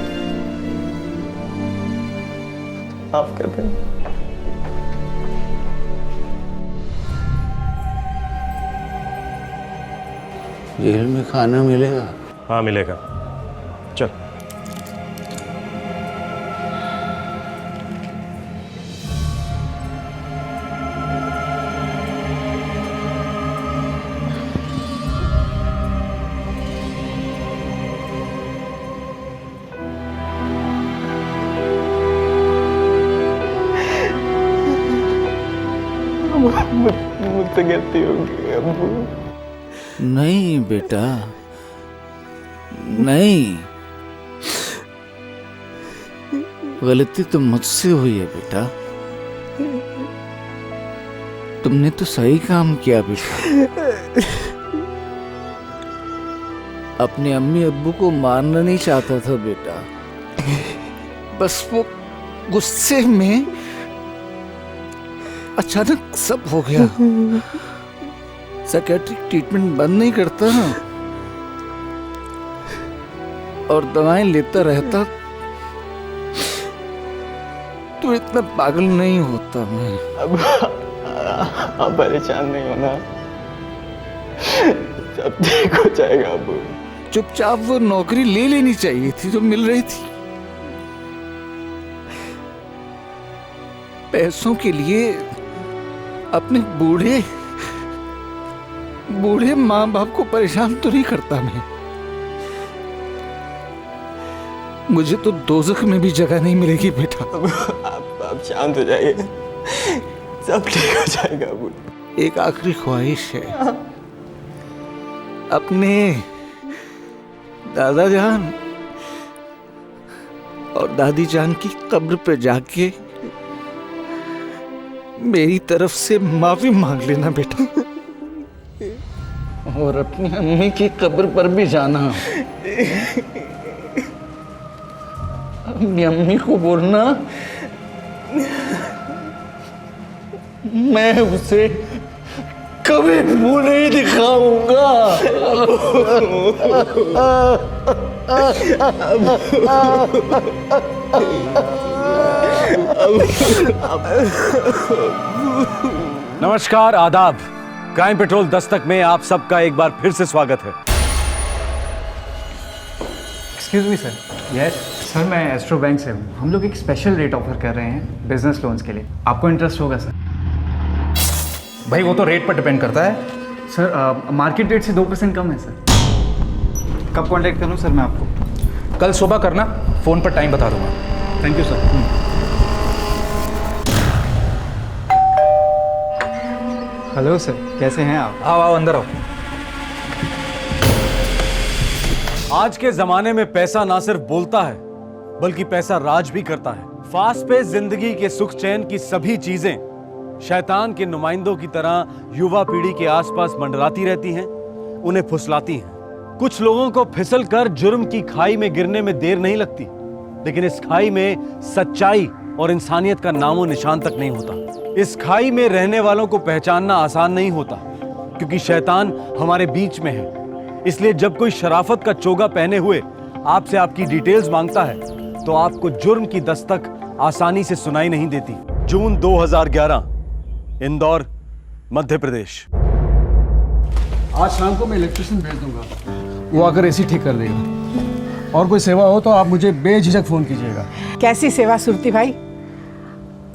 [SPEAKER 16] माफ कर दें।
[SPEAKER 5] जेल में खाना मिलेगा?
[SPEAKER 11] हाँ मिलेगा, चल।
[SPEAKER 16] मुझसे गलती होगी अब्बू।
[SPEAKER 5] नहीं बेटा, नहीं, गलती तो मुझसे हुई है बेटा। तुमने तो सही काम किया बेटा। अपने अम्मी अब्बू को मारना नहीं चाहता था बेटा, बस वो गुस्से में अचानक सब हो गया। साइकेट्रिक ट्रीटमेंट बंद नहीं करता ना, और दवाएं लेता रहता तो इतना पागल नहीं होता मैं।
[SPEAKER 16] अब आप परेशान नहीं होना, सब ठीक हो जाएगा अब्बू।
[SPEAKER 5] चुपचाप वो नौकरी ले लेनी चाहिए थी जो मिल रही थी। पैसों के लिए अपने बूढ़े माँ बाप को परेशान तो नहीं करता मैं। मुझे तो दोज़ख में भी जगह नहीं मिलेगी बेटा।
[SPEAKER 16] आप शांत हो जाइए, सब ठीक हो जाएगा अबू।
[SPEAKER 5] एक आखिरी ख्वाहिश है, अपने दादा जान और दादी जान की कब्र पे जाके मेरी तरफ से माफी मांग लेना बेटा, और अपनी अम्मी की कब्र पर भी जाना। अपनी अम्मी को बोलना मैं उसे कभी मुंह नहीं दिखाऊंगा।
[SPEAKER 1] नमस्कार, आदाब। क्राइम पेट्रोल दस्तक में आप सबका एक बार फिर से स्वागत है।
[SPEAKER 21] Excuse me sir. Yes sir, मैं एस्ट्रो बैंक से हूँ। हम लोग एक स्पेशल रेट ऑफर कर रहे हैं बिजनेस लोन्स के लिए। आपको इंटरेस्ट होगा सर?
[SPEAKER 20] भाई वो तो रेट पर डिपेंड करता है
[SPEAKER 21] सर। मार्केट रेट से 2% कम है सर। कब कांटेक्ट करूँ सर मैं आपको?
[SPEAKER 20] कल सुबह करना, फ़ोन पर टाइम बता दूंगा।
[SPEAKER 21] Thank you sir. Hello sir, कैसे हैं आप?
[SPEAKER 20] आओ आओ अंदर आओ।
[SPEAKER 1] आज के जमाने में पैसा ना सिर्फ बोलता है बल्कि पैसा राज भी करता है। फास्ट पेस जिंदगी के सुख चैन की सभी चीजें शैतान के नुमाइंदों की तरह युवा पीढ़ी के आसपास मंडराती रहती हैं, उन्हें फुसलाती हैं। कुछ लोगों को फिसल कर जुर्म की खाई में गिरने में देर नहीं लगती, लेकिन इस खाई में सच्चाई और इंसानियत का नामो निशान तक नहीं होता। इस खाई में रहने वालों को पहचानना आसान नहीं होता, क्योंकि शैतान हमारे बीच में है। इसलिए जब कोई शराफत का चोगा पहने हुए आपसे आपकी डिटेल्स मांगता है तो आपको जुर्म की दस्तक आसानी से सुनाई नहीं देती। जून 2011, इंदौर, मध्य प्रदेश।
[SPEAKER 20] आज शाम को मैं इलेक्ट्रिशियन भेज दूंगा, वो आकर एसी ठीक कर देगा। और कोई सेवा हो तो आप मुझे बेझिझक फ़ोन कीजिएगा।
[SPEAKER 22] कैसी सेवा सुरती भाई?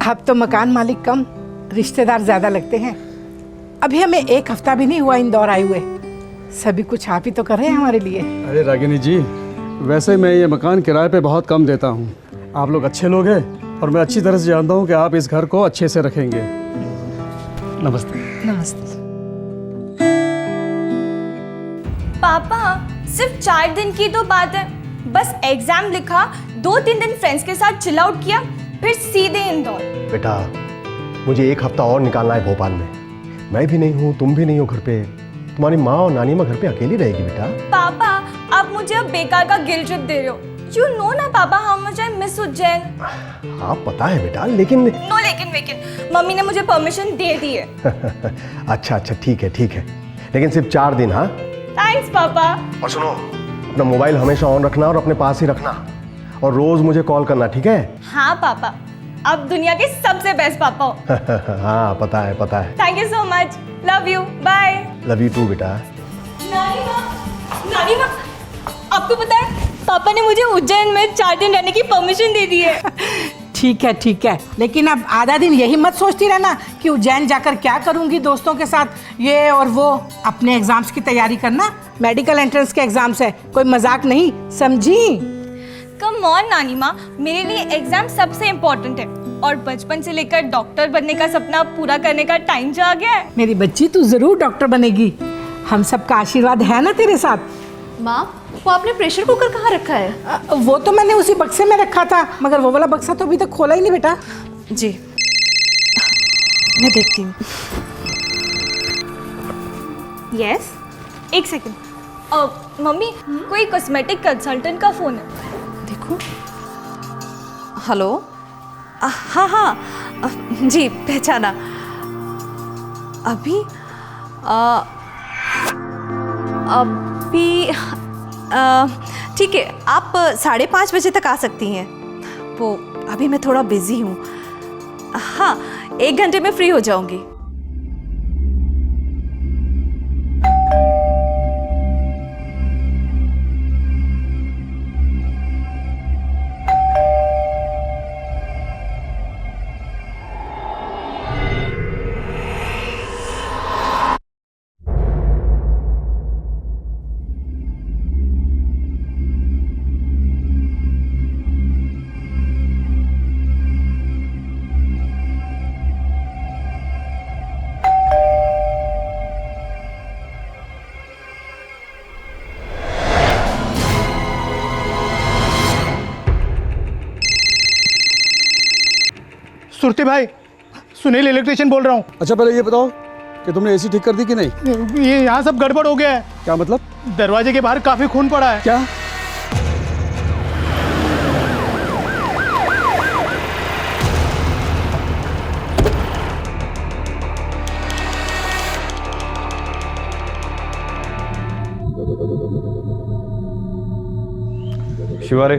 [SPEAKER 22] अब तो मकान मालिक कम, रिश्तेदार ज़्यादा लगते हैं। अभी हमें 1 हफ्ता भी नहीं हुआ इंदौर आए हुए, सभी कुछ आप ही तो कर रहे हैं हमारे लिए।
[SPEAKER 20] अरे रागिनी जी, वैसे मैं ये मकान किराए पे बहुत कम देता हूँ। आप लोग अच्छे लोग हैं और मैं अच्छी तरह से जानता हूँ कि आप इस घर को अच्छे से रखेंगे। नमस्ते।
[SPEAKER 22] नमस्ते।
[SPEAKER 23] पापा, सिर्फ 4 दिन की तो बात है, बस एग्जाम लिखा, 2-3 दिन फ्रेंड्स के साथ चिल आउट किया, फिर सीधे इंदौर।
[SPEAKER 14] बेटा, मुझे 1 हफ्ता और निकालना है भोपाल में। मैं भी नहीं हूँ, तुम भी नहीं हो घर पे। तुम्हारी माँ और नानी माँ घर पे अकेली रहेगी बेटा।
[SPEAKER 23] पापा, आप मुझे अब बेकार का गिल्ट ट्रिप दे रहे हो। You know ना पापा, how much I miss Ujjain.
[SPEAKER 14] हाँ पता है बेटा, लेकिन
[SPEAKER 23] नो लेकिन मम्मी ने मुझे परमिशन दे दी है।
[SPEAKER 14] अच्छा ठीक है, लेकिन सिर्फ 4 दिन। हाँ
[SPEAKER 23] थैंक्स पापा।
[SPEAKER 14] और सुनो, अपना मोबाइल हमेशा ऑन रखना और अपने पास ही रखना, और रोज मुझे कॉल करना, ठीक है?
[SPEAKER 23] हाँ पापा, आप दुनिया के सबसे बेस्ट पापा हो।
[SPEAKER 14] हाँ पता है।
[SPEAKER 23] Thank you so much, love you, bye.
[SPEAKER 14] Love you too बेटा।
[SPEAKER 23] नानी माँ, आपको पता है पापा ने मुझे उज्जैन में 4 दिन रहने की परमिशन दे दी है।
[SPEAKER 22] ठीक है, लेकिन अब आधा दिन यही मत सोचती रहना कि उज्जैन जाकर क्या करूंगी दोस्तों के साथ, ये और वो। अपने एग्जाम्स की तैयारी करना, मेडिकल एंट्रेंस के एग्जाम्स है, कोई मजाक नहीं, समझी?
[SPEAKER 23] कम ऑन नानी माँ, मेरे लिए एग्जाम सबसे इम्पोर्टेंट है, और बचपन से लेकर डॉक्टर बनने का सपना पूरा करने का टाइम जो आ गया है।
[SPEAKER 22] मेरी बच्ची, तू जरूर डॉक्टर बनेगी, हम सबका आशीर्वाद है ना तेरे साथ।
[SPEAKER 24] माँ, वो आपने प्रेशर कुकर कहाँ रखा है?
[SPEAKER 22] वो तो मैंने उसी बक्से में रखा था, मगर वो वाला बक्सा तो अभी तक खोला ही नहीं बेटा।
[SPEAKER 24] जी, मैं देखती हूँ।
[SPEAKER 23] यस, एक सेकंड। मम्मी, कोई कॉस्मेटिक कंसल्टेंट का फोन है।
[SPEAKER 24] देखो। हेलो। हाँ, जी पहचाना। अभी ठीक है, आप 5:30 बजे तक आ सकती हैं। वो अभी मैं थोड़ा बिजी हूँ। हाँ, 1 घंटे में फ्री हो जाऊंगी।
[SPEAKER 2] सुरती भाई, सुनील इलेक्ट्रिशियन बोल रहा हूँ।
[SPEAKER 20] अच्छा पहले ये बताओ कि तुमने एसी ठीक कर दी कि नहीं?
[SPEAKER 2] ये यहाँ सब गड़बड़ हो गया है।
[SPEAKER 20] क्या मतलब?
[SPEAKER 2] दरवाजे के बाहर काफी खून पड़ा है।
[SPEAKER 20] क्या?
[SPEAKER 3] शिवारे,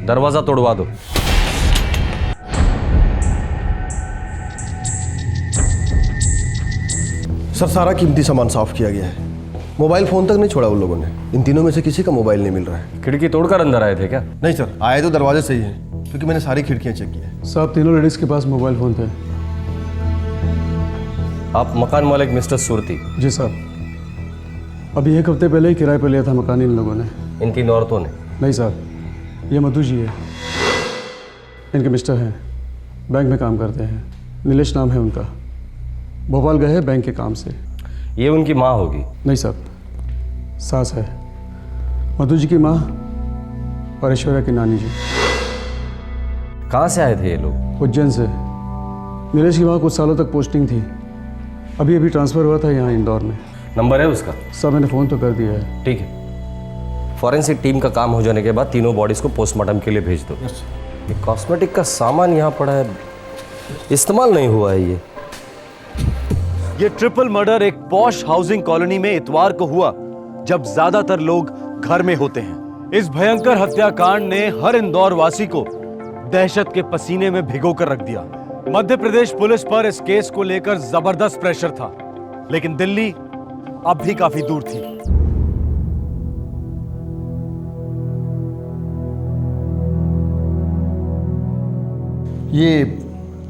[SPEAKER 3] दरवाजा तोड़वा दो।
[SPEAKER 4] सर सारा कीमती सामान साफ किया गया है। मोबाइल फोन तक नहीं छोड़ा उन लोगों ने। इन तीनों में से किसी का मोबाइल नहीं मिल रहा है।
[SPEAKER 3] खिड़की तोड़कर अंदर आए थे क्या?
[SPEAKER 4] नहीं सर, आए तो दरवाजे से ही है, क्योंकि मैंने सारी खिड़कियां चेक की है।
[SPEAKER 20] साहब तीनों लेडीज के पास मोबाइल फोन थे।
[SPEAKER 3] आप मकान मालिक मिस्टर सुरती?
[SPEAKER 20] जी साहब, अभी 1 हफ्ते पहले ही किराए पर लिया था मकान इन लोगों ने।
[SPEAKER 3] इन 3 औरतों ने?
[SPEAKER 20] नहीं साहब, ये मधु जी है, इनके मिस्टर हैं, बैंक में काम करते हैं, नीलेश नाम है उनका, भोपाल गए हैं बैंक के काम से।
[SPEAKER 3] ये उनकी माँ होगी?
[SPEAKER 20] नहीं साहब, सास है, मधु जी की माँ और ऐश्वर्या की नानी जी।
[SPEAKER 3] कहाँ से आए थे ये लोग?
[SPEAKER 20] उज्जैन से। नीलेश की वहाँ कुछ सालों तक पोस्टिंग थी, अभी अभी ट्रांसफ़र हुआ था यहाँ इंदौर में।
[SPEAKER 3] नंबर है उसका?
[SPEAKER 20] सब मैंने फ़ोन तो कर दिया है।
[SPEAKER 3] ठीक है, फॉरेंसिक टीम का काम हो जाने के बाद तीनों बॉडीज को पोस्टमार्टम के लिए भेज दो। ये कॉस्मेटिक का सामान यहाँ पड़ा है, इस्तेमाल नहीं हुआ है।
[SPEAKER 1] ये ट्रिपल मर्डर एक पॉश हाउसिंग कॉलोनी में इतवार को हुआ, जब ज्यादातर लोग घर में होते हैं। इस भयंकर हत्याकांड ने हर इंदौर वासी को दहशत के पसीने में भिगोकर रख दिया। मध्य प्रदेश पुलिस पर इस केस को लेकर जबरदस्त प्रेशर था, लेकिन दिल्ली अब भी काफी दूर थी।
[SPEAKER 12] ये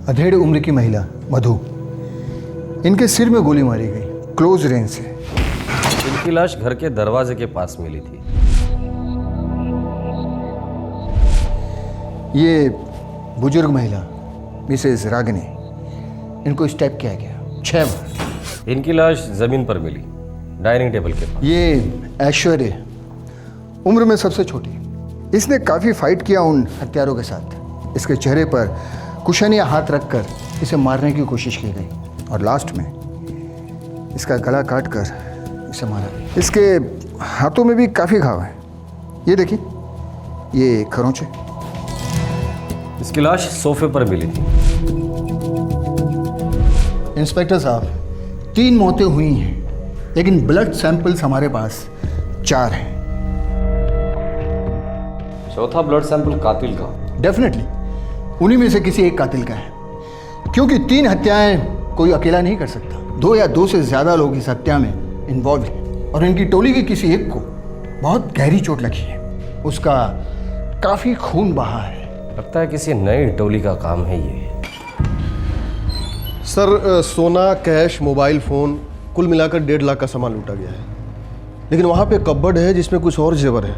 [SPEAKER 12] अधेड़ उम्र की महिला मधु, इनके सिर में गोली मारी गई, क्लोज रेंज से।
[SPEAKER 3] इनकी लाश घर के दरवाजे के पास मिली थी।
[SPEAKER 12] ये बुजुर्ग महिला मिसेज रागिनी, इनको स्टेप किया गया 6 बार।
[SPEAKER 3] इनकी लाश जमीन पर मिली, डाइनिंग टेबल के पास।
[SPEAKER 12] ये ऐश्वर्या, उम्र में सबसे छोटी, इसने काफ़ी फाइट किया उन हत्यारों के साथ। इसके चेहरे पर कुशन या हाथ रखकर इसे मारने की कोशिश की गई और लास्ट में इसका गला काटकर इसे मारा गया। इसके हाथों में भी काफ़ी घाव है, ये देखिए, ये खरोंचे।
[SPEAKER 3] इसकी लाश सोफे पर मिली थी।
[SPEAKER 12] इंस्पेक्टर साहब, 3 मौतें हुई हैं, लेकिन ब्लड सैंपल्स हमारे पास 4 हैं।
[SPEAKER 3] चौथा ब्लड सैंपल कातिल का?
[SPEAKER 12] डेफिनेटली उन्हीं में से किसी एक कातिल का है, क्योंकि 3 हत्याएं कोई अकेला नहीं कर सकता। 2 या 2 से ज़्यादा लोग इस हत्या में इन्वॉल्व हैं और इनकी टोली के किसी एक को बहुत गहरी चोट लगी है। उसका काफ़ी खून बहा है।
[SPEAKER 3] लगता है किसी नई टोली का काम है ये।
[SPEAKER 4] सर सोना, कैश, मोबाइल फ़ोन कुल मिलाकर 1.5 लाख का सामान लूटा गया है, लेकिन वहाँ पे कपबोर्ड है जिसमें कुछ और जेवर है,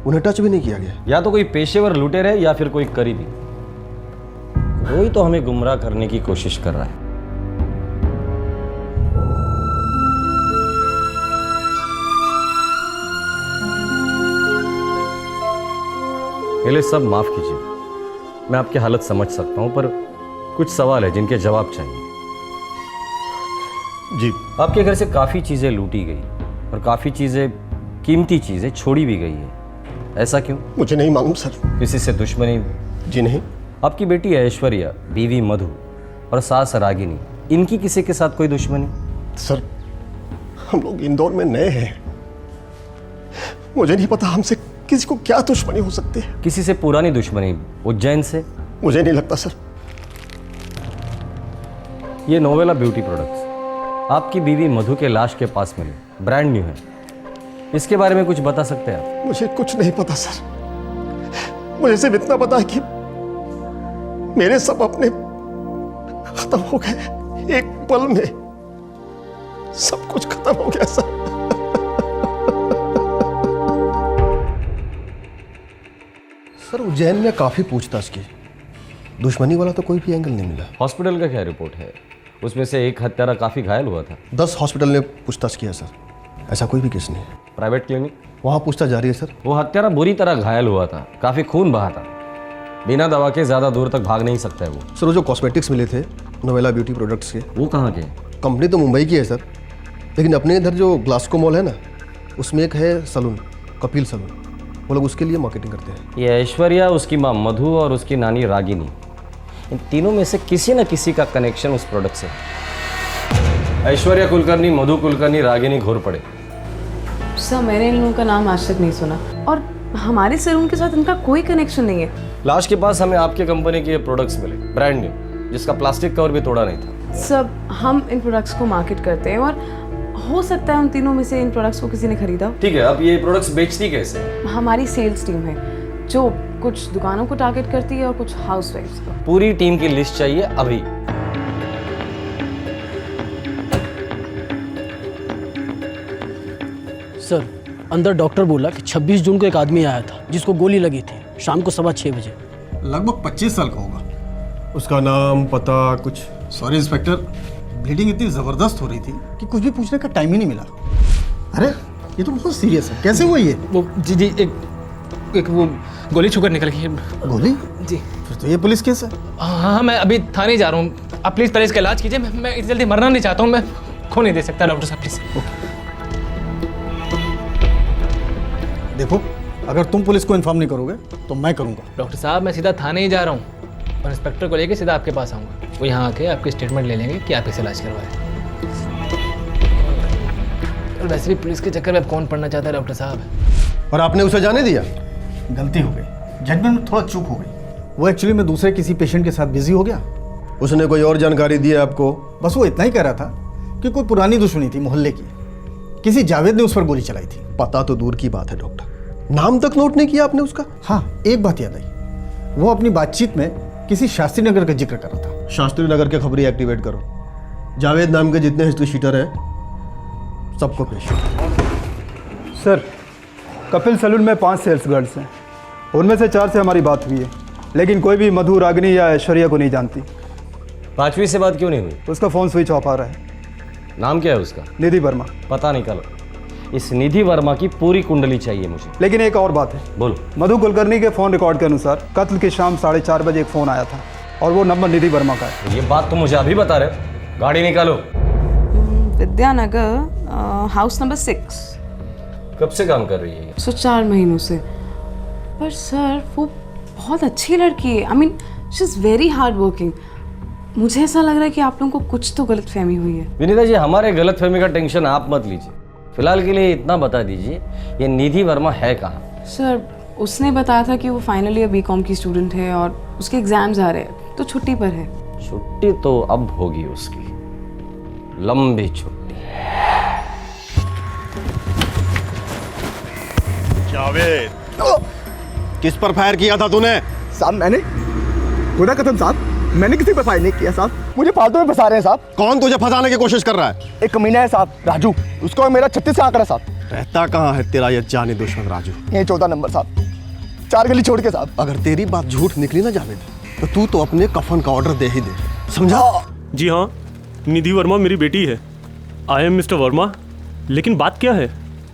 [SPEAKER 4] उन्हें टच भी नहीं किया गया।
[SPEAKER 3] या तो कोई पेशेवर लुटेर है या फिर कोई करीबी, कोई तो हमें गुमराह करने की कोशिश कर रहा है। पहले सब माफ कीजिए, मैं आपकी हालत समझ सकता हूं, पर कुछ सवाल है जिनके जवाब चाहिए।
[SPEAKER 4] जी।
[SPEAKER 3] आपके घर से काफी चीजें लूटी गई और काफी चीजें, कीमती चीजें छोड़ी भी गई है, ऐसा क्यों?
[SPEAKER 4] मुझे नहीं मालूम सर।
[SPEAKER 3] किसी से दुश्मनी?
[SPEAKER 4] जी नहीं।
[SPEAKER 3] आपकी बेटी ऐश्वर्या, बीवी मधु और सास रागिनी, इनकी किसी के साथ कोई दुश्मनी?
[SPEAKER 4] सर हम लोग इंदौर में नए हैं, मुझे नहीं पता हमसे किसी को क्या दुश्मनी हो सकती है।
[SPEAKER 3] किसी से पुरानी दुश्मनी उज्जैन से?
[SPEAKER 4] मुझे नहीं लगता सर।
[SPEAKER 3] ये नोवेला ब्यूटी प्रोडक्ट्स आपकी बीवी मधु के लाश के पास मिले, ब्रांड न्यू है, इसके बारे में कुछ बता सकते हैं आप?
[SPEAKER 4] मुझे कुछ नहीं पता सर, मुझे सिर्फ इतना पता है कि मेरे सब अपने खत्म हो गए, एक पल में सब कुछ खत्म हो गया सर। सर उज्जैन में काफी पूछताछ की, दुश्मनी वाला तो कोई भी एंगल नहीं मिला।
[SPEAKER 3] हॉस्पिटल का क्या रिपोर्ट है? उसमें से एक हत्यारा काफी घायल हुआ था।
[SPEAKER 4] 10 हॉस्पिटल ने पूछताछ किया सर, ऐसा कोई भी केस नहीं है।
[SPEAKER 3] Private clinic?
[SPEAKER 4] वहाँ पूछताछ जारी है सर।
[SPEAKER 3] वो हत्यारा बुरी तरह घायल हुआ था, काफी खून बहा था, बिना दवा के ज़्यादा दूर तक भाग नहीं सकता है वो।
[SPEAKER 4] सर वो जो कॉस्मेटिक्स मिले थे नोवेला ब्यूटी प्रोडक्ट्स के,
[SPEAKER 3] वो कहाँ के?
[SPEAKER 4] कंपनी तो मुंबई की है सर, लेकिन अपने इधर जो ग्लास्को मॉल है ना, उसमें एक है सलून, कपिल सलून, वो लोग उसके लिए मार्केटिंग करते हैं।
[SPEAKER 3] ये ऐश्वर्या, उसकी माँ मधु और उसकी नानी रागिनी, इन तीनों में से किसी न किसी का कनेक्शन उस प्रोडक्ट से। ऐश्वर्या कुलकर्णी, मधु कुलकर्णी, रागिनी घोरपड़े।
[SPEAKER 7] सर मैंने इन लोगों का नाम आज तक नहीं सुना और हमारे सैलून के साथ इनका कोई कनेक्शन नहीं है।
[SPEAKER 3] लाश के पास हमें आपके कंपनी के प्रोडक्ट्स मिले, ब्रांड न्यू, जिसका प्लास्टिक कवर भी तोड़ा नहीं था।
[SPEAKER 7] सर हम इन प्रोडक्ट्स को मार्केट करते हैं और हो सकता है उन तीनों में से इन प्रोडक्ट्स को किसी ने खरीदा हो।
[SPEAKER 3] ठीक है, अब ये प्रोडक्ट्स बेचती कैसे?
[SPEAKER 7] हमारी सेल्स टीम है जो कुछ दुकानों को टारगेट करती है और कुछ हाउसवाइफ्स को।
[SPEAKER 3] पूरी टीम की लिस्ट चाहिए अभी।
[SPEAKER 10] सर अंदर डॉक्टर बोला कि 26 जून को एक आदमी आया था जिसको गोली लगी थी, शाम को 6:15 बजे।
[SPEAKER 12] लगभग 25 साल का होगा। उसका नाम, पता कुछ? सॉरी इंस्पेक्टर, ब्लीडिंग इतनी ज़बरदस्त हो रही थी कि कुछ भी पूछने का टाइम ही नहीं मिला। अरे ये तो बहुत सीरियस है, कैसे हुआ ये?
[SPEAKER 10] वो जी एक वो गोली छूकर निकल गई।
[SPEAKER 12] गोली?
[SPEAKER 10] जी।
[SPEAKER 12] फिर तो ये पुलिस केस है।
[SPEAKER 10] हाँ मैं अभी थाने जा रहा हूँ, आप प्लीज़ पहले इसका इलाज कीजिए। मैं इतनी जल्दी मरना नहीं चाहता हूँ, मैं खो नहीं दे सकता डॉक्टर साहब, प्लीज़।
[SPEAKER 12] देखो अगर तुम पुलिस को इन्फॉर्म नहीं करोगे तो मैं करूँगा।
[SPEAKER 10] डॉक्टर साहब मैं सीधा थाने ही जा रहा हूँ और इंस्पेक्टर को लेके सीधा आपके पास आऊँगा। वो यहाँ आके आपकी स्टेटमेंट ले लेंगे कि आप इसे इलाज करवाए। और वैसे भी पुलिस के चक्कर में अब कौन पढ़ना चाहता है डॉक्टर साहब।
[SPEAKER 4] और आपने उसे जाने दिया?
[SPEAKER 12] गलती हो गई, जजमेंट में थोड़ा चूक हो गई। वो एक्चुअली में दूसरे किसी पेशेंट के साथ बिजी हो गया।
[SPEAKER 4] उसने कोई और जानकारी दी है आपको?
[SPEAKER 12] बस वो इतना ही कह रहा था कि कोई पुरानी दुश्मनी थी मोहल्ले की, किसी जावेद ने उस पर गोली चलाई थी।
[SPEAKER 4] पता तो दूर की बात है डॉक्टर, नाम तक नोट नहीं किया आपने उसका?
[SPEAKER 12] हाँ एक बात याद आई, वो अपनी बातचीत में किसी शास्त्री नगर का जिक्र कर रहा था।
[SPEAKER 4] शास्त्री नगर के खबरी एक्टिवेट करो, जावेद नाम के जितने हिस्ट्री शीटर हैं सबको पेश।
[SPEAKER 2] सर कपिल सलून में 5 सेल्स गर्ल्स हैं, उनमें से 4 से हमारी बात हुई है, लेकिन कोई भी मधु, रागिनी या ऐश्वर्या को नहीं जानती।
[SPEAKER 3] 5वीं से बात क्यों नहीं हुई?
[SPEAKER 2] उसका फ़ोन स्विच ऑफ आ रहा है।
[SPEAKER 3] नाम क्या है उसका?
[SPEAKER 2] निधि वर्मा।
[SPEAKER 3] पता निकालो, इस निधि वर्मा की पूरी कुंडली चाहिए मुझे।
[SPEAKER 2] लेकिन एक और बात है।
[SPEAKER 3] बोलो।
[SPEAKER 2] मधु कुलकर्णी के फ़ोन रिकॉर्ड के अनुसार कत्ल की शाम 4:30 बजे एक फ़ोन आया था और वो नंबर निधि वर्मा का है।
[SPEAKER 3] ये बात तो मुझे अभी बता रहे, गाड़ी निकालो।
[SPEAKER 7] Vidyanagar house number 6।
[SPEAKER 3] कब से काम कर रही है ये?
[SPEAKER 7] 4 महीनों से। पर सर वो बहुत अच्छी लड़की है, I mean she is very hard working. मुझे ऐसा लग रहा है कि आप लोगों को कुछ तो गलतफहमी हुई है।
[SPEAKER 3] विनीता जी हमारे गलतफहमी का टेंशन आप मत लीजिए, फिलहाल के लिए इतना बता दीजिए ये निधि वर्मा है कहाँ?
[SPEAKER 7] सर उसने बताया था कि वो फाइनल ईयर बीकॉम की स्टूडेंट है और उसके एग्जाम्स आ रहे हैं तो छुट्टी पर है।
[SPEAKER 3] छुट्टी तो अब होगी उसकी, लंबी छुट्टी।
[SPEAKER 14] जावेद, किस पर फायर किया था तूने?
[SPEAKER 15] साहब मैंने खुदा कसम साहब, मैंने किसी पर फायर नहीं किया साहब, मुझे फालतू में फंसा रहे हैं साहब।
[SPEAKER 14] कौन तुझे फंसाने की कोशिश कर रहा है?
[SPEAKER 15] एक कमीना है साहब, राजू, उसको मेरा 36 से आंकड़ा है साहब।
[SPEAKER 14] रहता कहाँ है तेरा ये जानी दुश्मन राजू?
[SPEAKER 15] ये 14 नंबर साहब, 4 गली छोड़ के साहब।
[SPEAKER 14] अगर तेरी बात झूठ निकली ना जावेद, तो तू तो अपने कफन का ऑर्डर दे ही दे, समझा?
[SPEAKER 18] जी हाँ, निधि वर्मा मेरी बेटी है। I am mister Verma. लेकिन बात क्या है?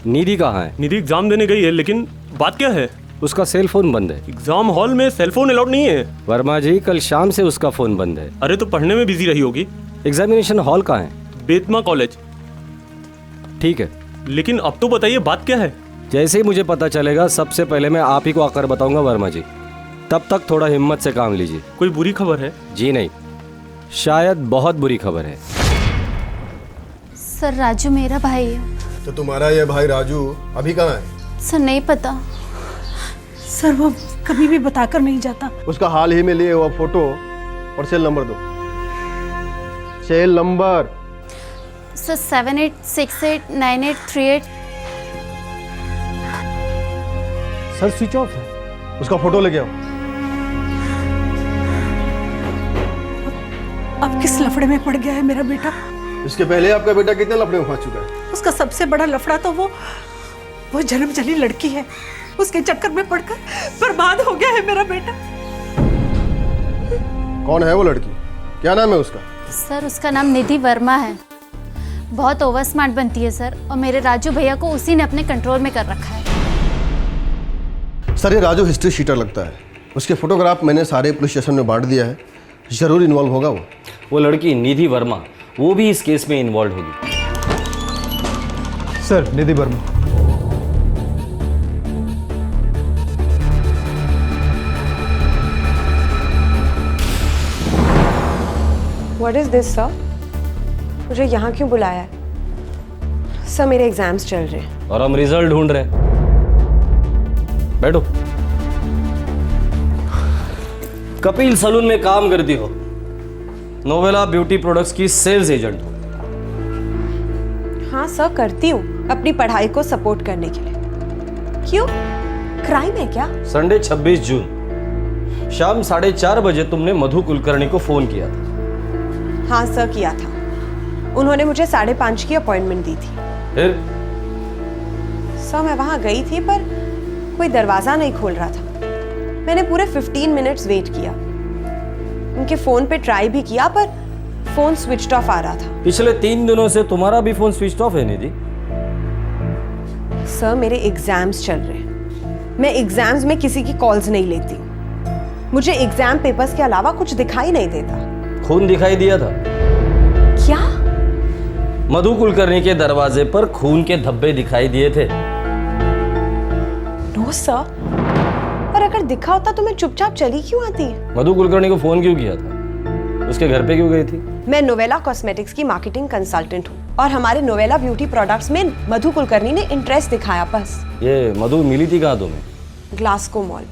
[SPEAKER 3] निधि कहाँ है?
[SPEAKER 18] निधि एग्जाम देने गई है, लेकिन बात क्या है?
[SPEAKER 3] उसका सेल फोन बंद है।
[SPEAKER 18] एग्जाम हॉल में सेल फोन अलाउड नहीं है।
[SPEAKER 3] वर्मा जी कल शाम से उसका फोन बंद है।
[SPEAKER 18] अरे तो पढ़ने में बिजी रही होगी।
[SPEAKER 3] एग्जामिनेशन हॉल कहाँ है?
[SPEAKER 18] बेतमा कॉलेज।
[SPEAKER 3] ठीक है,
[SPEAKER 18] लेकिन अब तो बताइए बात क्या है?
[SPEAKER 3] जैसे ही मुझे पता चलेगा सबसे पहले मैं आप ही को आकर बताऊंगा वर्मा जी, तब तक थोड़ा हिम्मत से काम लीजिए।
[SPEAKER 18] कोई बुरी खबर है?
[SPEAKER 3] जी नहीं, शायद बहुत बुरी खबर है।
[SPEAKER 25] सर राजू मेरा भाई है।
[SPEAKER 4] तो तुम्हारा ये भाई राजू अभी कहाँ है?
[SPEAKER 25] सर नहीं पता।
[SPEAKER 22] सर वो कभी भी बताकर नहीं जाता।
[SPEAKER 4] उसका हाल ही में लिए हुआ फोटो और सेल नंबर दो। Cell number?
[SPEAKER 25] Sir 78689838।
[SPEAKER 2] Sir switch off है।
[SPEAKER 4] उसका फोटो लेके आओ।
[SPEAKER 22] अब किस लफड़े में पड़ गया है मेरा बेटा?
[SPEAKER 4] इसके पहले आपका बेटा कितने लफड़े में फंस चुका है?
[SPEAKER 22] उसका सबसे बड़ा लफड़ा तो वो जन्मजली लड़की है, उसके चक्कर में पड़कर बर्बाद हो गया है मेरा बेटा।
[SPEAKER 4] कौन है वो लड़की? क्या नाम है उसका?
[SPEAKER 25] सर उसका नाम निधि वर्मा है। बहुत ओवर स्मार्ट बनती है सर, और मेरे राजू भैया को उसी ने अपने कंट्रोल में कर रखा है।
[SPEAKER 4] सर ये राजू हिस्ट्री शीटर लगता है, उसके फोटोग्राफ मैंने सारे पुलिस स्टेशन में बांट दिया है, ज़रूर इन्वॉल्व होगा
[SPEAKER 3] वो लड़की निधि वर्मा, वो भी इस केस में इन्वॉल्व होगी।
[SPEAKER 2] Sir, Nidhi Verma.
[SPEAKER 6] What is this, sir? मुझे यहाँ क्यों बुलाया है? सर, मेरे एग्जाम्स चल रहे हैं।
[SPEAKER 3] और हम रिजल्ट ढूंढ रहे हैं। बैठो। कपिल सलून में काम करती हो, नोवेला ब्यूटी प्रोडक्ट्स की सेल्स एजेंट हो।
[SPEAKER 6] हाँ सर, करती हूँ अपनी पढ़ाई को सपोर्ट करने के लिए। क्यों? क्राइम है क्या?
[SPEAKER 3] संडे 26 जून शाम 4:30 बजे तुमने मधु कुलकर्णी को फोन किया था।
[SPEAKER 6] हाँ सर, किया था। उन्होंने मुझे 5:30 की अपॉइंटमेंट दी थी।
[SPEAKER 3] फिर?
[SPEAKER 6] सर, मैं वहां गई थी पर कोई दरवाजा नहीं खोल रहा था। मैंने पूरे 15 मिनट्स वेट किया। उनके फोन पे ट्राई भी किया पर फोन स्विच्ड ऑफ आ रहा था।
[SPEAKER 3] पिछले 3 दिनों से तुम्हारा भी फोन स्विच ऑफ है निधि।
[SPEAKER 6] सर, मेरे एग्जाम्स चल रहे हैं। मैं एग्जाम्स में किसी की कॉल्स नहीं लेती हूँ। मुझे एग्जाम पेपर्स के अलावा कुछ दिखाई नहीं देता।
[SPEAKER 3] खून दिखाई दिया था?
[SPEAKER 6] क्या?
[SPEAKER 3] मधु कुलकर्णी के दरवाजे पर खून के धब्बे दिखाई दिए थे।
[SPEAKER 6] नो सर, पर अगर दिखा होता तो मैं चुपचाप चली क्यों आती?
[SPEAKER 3] मधु कुलकर्णी को फोन क्यों किया था? उसके घर पे क्यों गई थी?
[SPEAKER 6] मैं नोवेला कॉस्मेटिक्स की मार्केटिंग कंसल्टेंट हूँ और हमारे नोवेला ब्यूटी प्रोडक्ट्स में मधु कुलकर्णी ने इंटरेस्ट दिखाया। बस।
[SPEAKER 3] ये मधु मिली थी कहाँ तुम्हें?
[SPEAKER 6] ग्लासको मॉल में।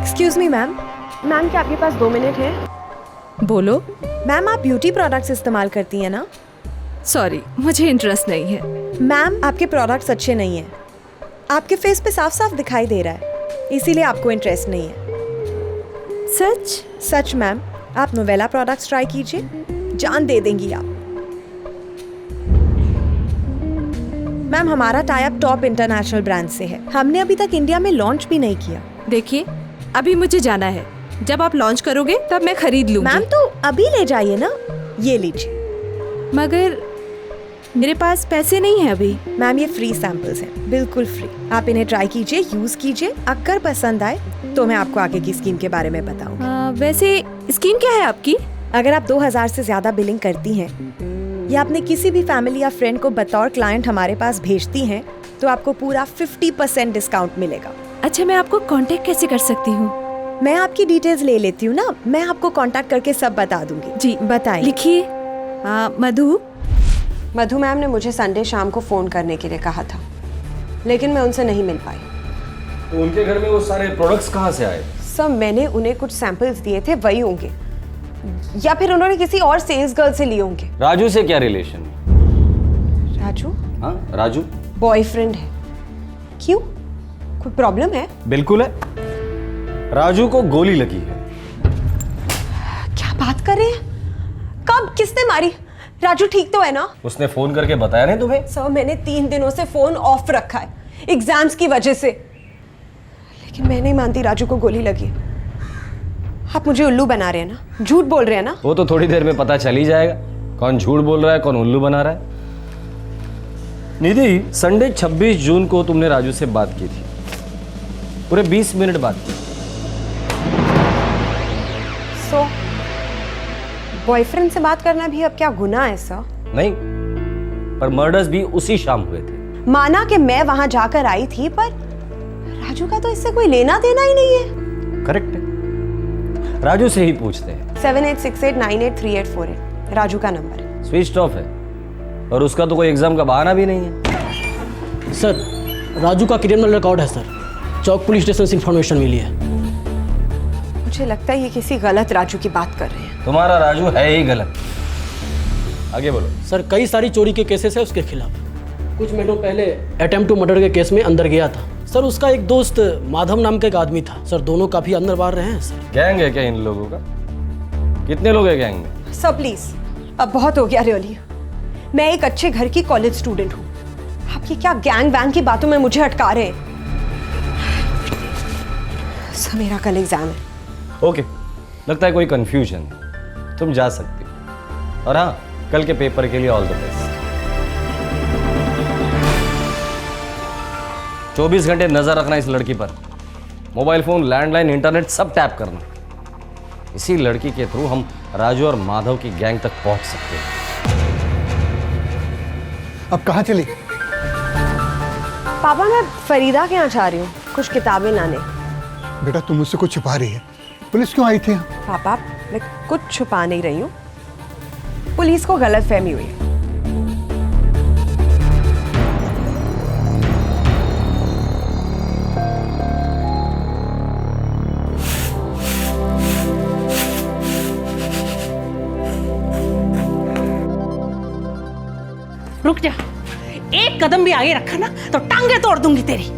[SPEAKER 6] Excuse me ma'am. मैम, क्या आपके पास 2 मिनट है?
[SPEAKER 24] बोलो।
[SPEAKER 6] मैम, आप ब्यूटी प्रोडक्ट्स इस्तेमाल करती हैं ना?
[SPEAKER 24] सॉरी, मुझे इंटरेस्ट नहीं है।
[SPEAKER 6] मैम, आपके प्रोडक्ट्स अच्छे नहीं हैं। आपके फेस पे साफ साफ दिखाई दे रहा है, इसीलिए आपको इंटरेस्ट नहीं है।
[SPEAKER 24] सच?
[SPEAKER 6] सच मैम। आप नोवेला प्रोडक्ट्स ट्राई कीजिए, जान दे देंगी आप। मैम, हमारा tie up top international brand से है। हमने अभी तक इंडिया में लॉन्च भी नहीं किया।
[SPEAKER 24] देखिए, अभी मुझे जाना है। जब आप लॉन्च करोगे तब मैं खरीद लूंगी।
[SPEAKER 6] मैम, तो अभी ले जाइए ना। ये लीजिए।
[SPEAKER 24] मगर मेरे पास पैसे नहीं है अभी।
[SPEAKER 6] मैम, ये फ्री सैंपल्स हैं, बिल्कुल फ्री। आप इन्हें ट्राई कीजिए, यूज कीजिए। अगर पसंद आए तो मैं आपको आगे की स्कीम के बारे में बताऊंगी।
[SPEAKER 24] वैसे स्कीम क्या है आपकी?
[SPEAKER 6] अगर आप 2000 से ज्यादा बिलिंग करती हैं या अपने किसी भी फैमिली या फ्रेंड को बतौर क्लाइंट हमारे पास भेजती हैं तो आपको पूरा 50% डिस्काउंट मिलेगा।
[SPEAKER 24] अच्छा, मैं आपको कांटेक्ट कैसे कर सकती हूँ?
[SPEAKER 6] मैं आपकी डिटेल्स ले लेती हूँ ना, मैं आपको कांटेक्ट करके सब बता दूंगी।
[SPEAKER 24] जी
[SPEAKER 6] बताइए।
[SPEAKER 24] लिखिए।
[SPEAKER 6] मधु मैम ने मुझे संडे शाम को फ़ोन करने के लिए कहा था, लेकिन मैं उनसे नहीं मिल पाई।
[SPEAKER 3] तो उनके घर में वो सारे प्रोडक्ट्स कहाँ से आए?
[SPEAKER 6] सब मैंने उन्हें कुछ सैंपल्स दिए थे, वही होंगे, या फिर उन्होंने किसी और सेल्स गर्ल से लिए होंगे।
[SPEAKER 3] राजू से क्या रिलेशन?
[SPEAKER 6] राजू?
[SPEAKER 3] हाँ, राजू
[SPEAKER 6] बॉयफ्रेंड है। क्यों? कोई प्रॉब्लम है?
[SPEAKER 3] बिल्कुल है। राजू को गोली लगी है।
[SPEAKER 6] क्या बात कर रहे हैं? कब? किसने मारी? राजू ठीक तो है ना?
[SPEAKER 3] उसने फोन करके बताया नहीं तुम्हें?
[SPEAKER 6] सर, मैंने 3 दिनों से फोन ऑफ रखा है एग्जाम्स की वजह से, लेकिन मैं नहीं मानती राजू को गोली लगी। आप मुझे उल्लू बना रहे हैं ना, झूठ बोल रहे हैं ना?
[SPEAKER 3] वो तो थोड़ी देर में पता चल ही जाएगा कौन झूठ बोल रहा है, कौन उल्लू बना रहा है। निधि, संडे 26 जून को तुमने राजू से बात की थी, पूरे 20 मिनट बात की।
[SPEAKER 6] सो बॉयफ्रेंड से बात करना भी अब क्या गुनाह है सर?
[SPEAKER 3] नहीं, पर मर्डर्स भी उसी शाम हुए थे।
[SPEAKER 6] माना कि मैं वहां जाकर आई थी, पर राजू का तो इससे कोई लेना देना ही नहीं है।
[SPEAKER 3] करेक्ट है, राजू से ही पूछते हैं।
[SPEAKER 6] 7868983848 राजू का नंबर है।
[SPEAKER 3] स्विच ऑफ है और उसका तो कोई एग्जाम का बहाना भी नहीं है।
[SPEAKER 9] सर, राजू का क्रिमिनल रिकॉर्ड है सर, चौक पुलिस स्टेशन से इंफॉर्मेशन मिली है।
[SPEAKER 6] मुझे लगता है ये किसी गलत राजू की बात कर रहे हैं।
[SPEAKER 3] तुम्हारा राजू है ही गलत। आगे बोलो।
[SPEAKER 9] सर, कई सारी चोरी के केसेस है उसके खिलाफ। कुछ महीनों पहले अटेम्प्ट टू मर्डर के केस में अंदर गया था सर। उसका एक दोस्त माधव नाम का एक आदमी था सर, दोनों काफी अंदर बाहर रहे हैं सर।
[SPEAKER 3] गैंग है क्या इन लोगों का? कितने लोग हैं गैंग में?
[SPEAKER 6] सर प्लीज, अब बहुत हो गया रियली। मैं एक अच्छे घर की कॉलेज स्टूडेंट हूँ, आप ये क्या गैंग वैंग की बातों में मुझे अटका रहे हैं? सर, मेरा कल एग्जाम है।
[SPEAKER 3] ओके, लगता है कोई कंफ्यूजन है, तुम जा सकती हो। और हाँ, कल के पेपर के लिए ऑल द बेस्ट। 24 घंटे नजर रखना इस लड़की पर। मोबाइल फोन, लैंडलाइन, इंटरनेट सब टैप करना। इसी लड़की के थ्रू हम राजू और माधव की गैंग तक पहुंच सकते हैं।
[SPEAKER 12] अब कहाँ चली?
[SPEAKER 6] पापा मैं फरीदा के यहाँ जा रही हूँ कुछ किताबें लाने।
[SPEAKER 12] बेटा तुम मुझसे कुछ छुपा रही है। पुलिस क्यों आई थी?
[SPEAKER 6] पापा मैं कुछ छुपा नहीं रही हूँ, पुलिस को गलतफहमी हुई।
[SPEAKER 22] रुक जा, एक कदम भी आगे रखा ना तो टांगे तोड़ दूंगी तेरी,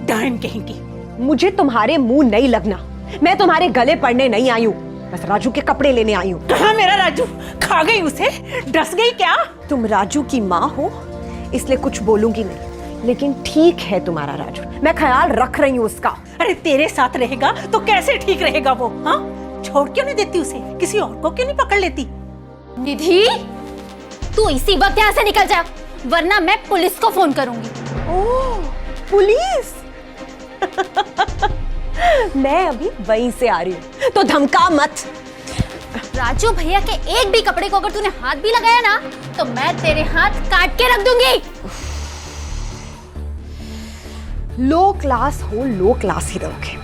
[SPEAKER 22] डायन कहेंगी।
[SPEAKER 6] मुझे तुम्हारे मुंह नहीं लगना, मैं तुम्हारे गले पड़ने नहीं आई हूँ, बस राजू के कपड़े लेने आई हूँ।
[SPEAKER 22] कहाँ मेरा राजू? खा गई उसे? डस गई क्या?
[SPEAKER 6] तुम राजू की माँ हो इसलिए कुछ बोलूंगी नहीं, लेकिन ठीक है तुम्हारा राजू, मैं ख्याल रख रही हूँ उसका।
[SPEAKER 22] अरे तेरे साथ रहेगा तो कैसे ठीक रहेगा वो? हाँ, छोड़ क्यों नहीं देती उसे? किसी और को क्यों नहीं पकड़ लेती?
[SPEAKER 25] निधि, तू इसी वक्त यहाँ से निकल जा, वरना मैं पुलिस को फोन करूंगी।
[SPEAKER 6] ओह, पुलिस? मैं अभी वहीं से आ रही हूँ, तो धमका मत।
[SPEAKER 25] राजू भैया के एक भी कपड़े को अगर तूने हाथ भी लगाया ना तो मैं तेरे हाथ काट के रख दूंगी।
[SPEAKER 6] लो क्लास हो, लो क्लास ही रहोगे,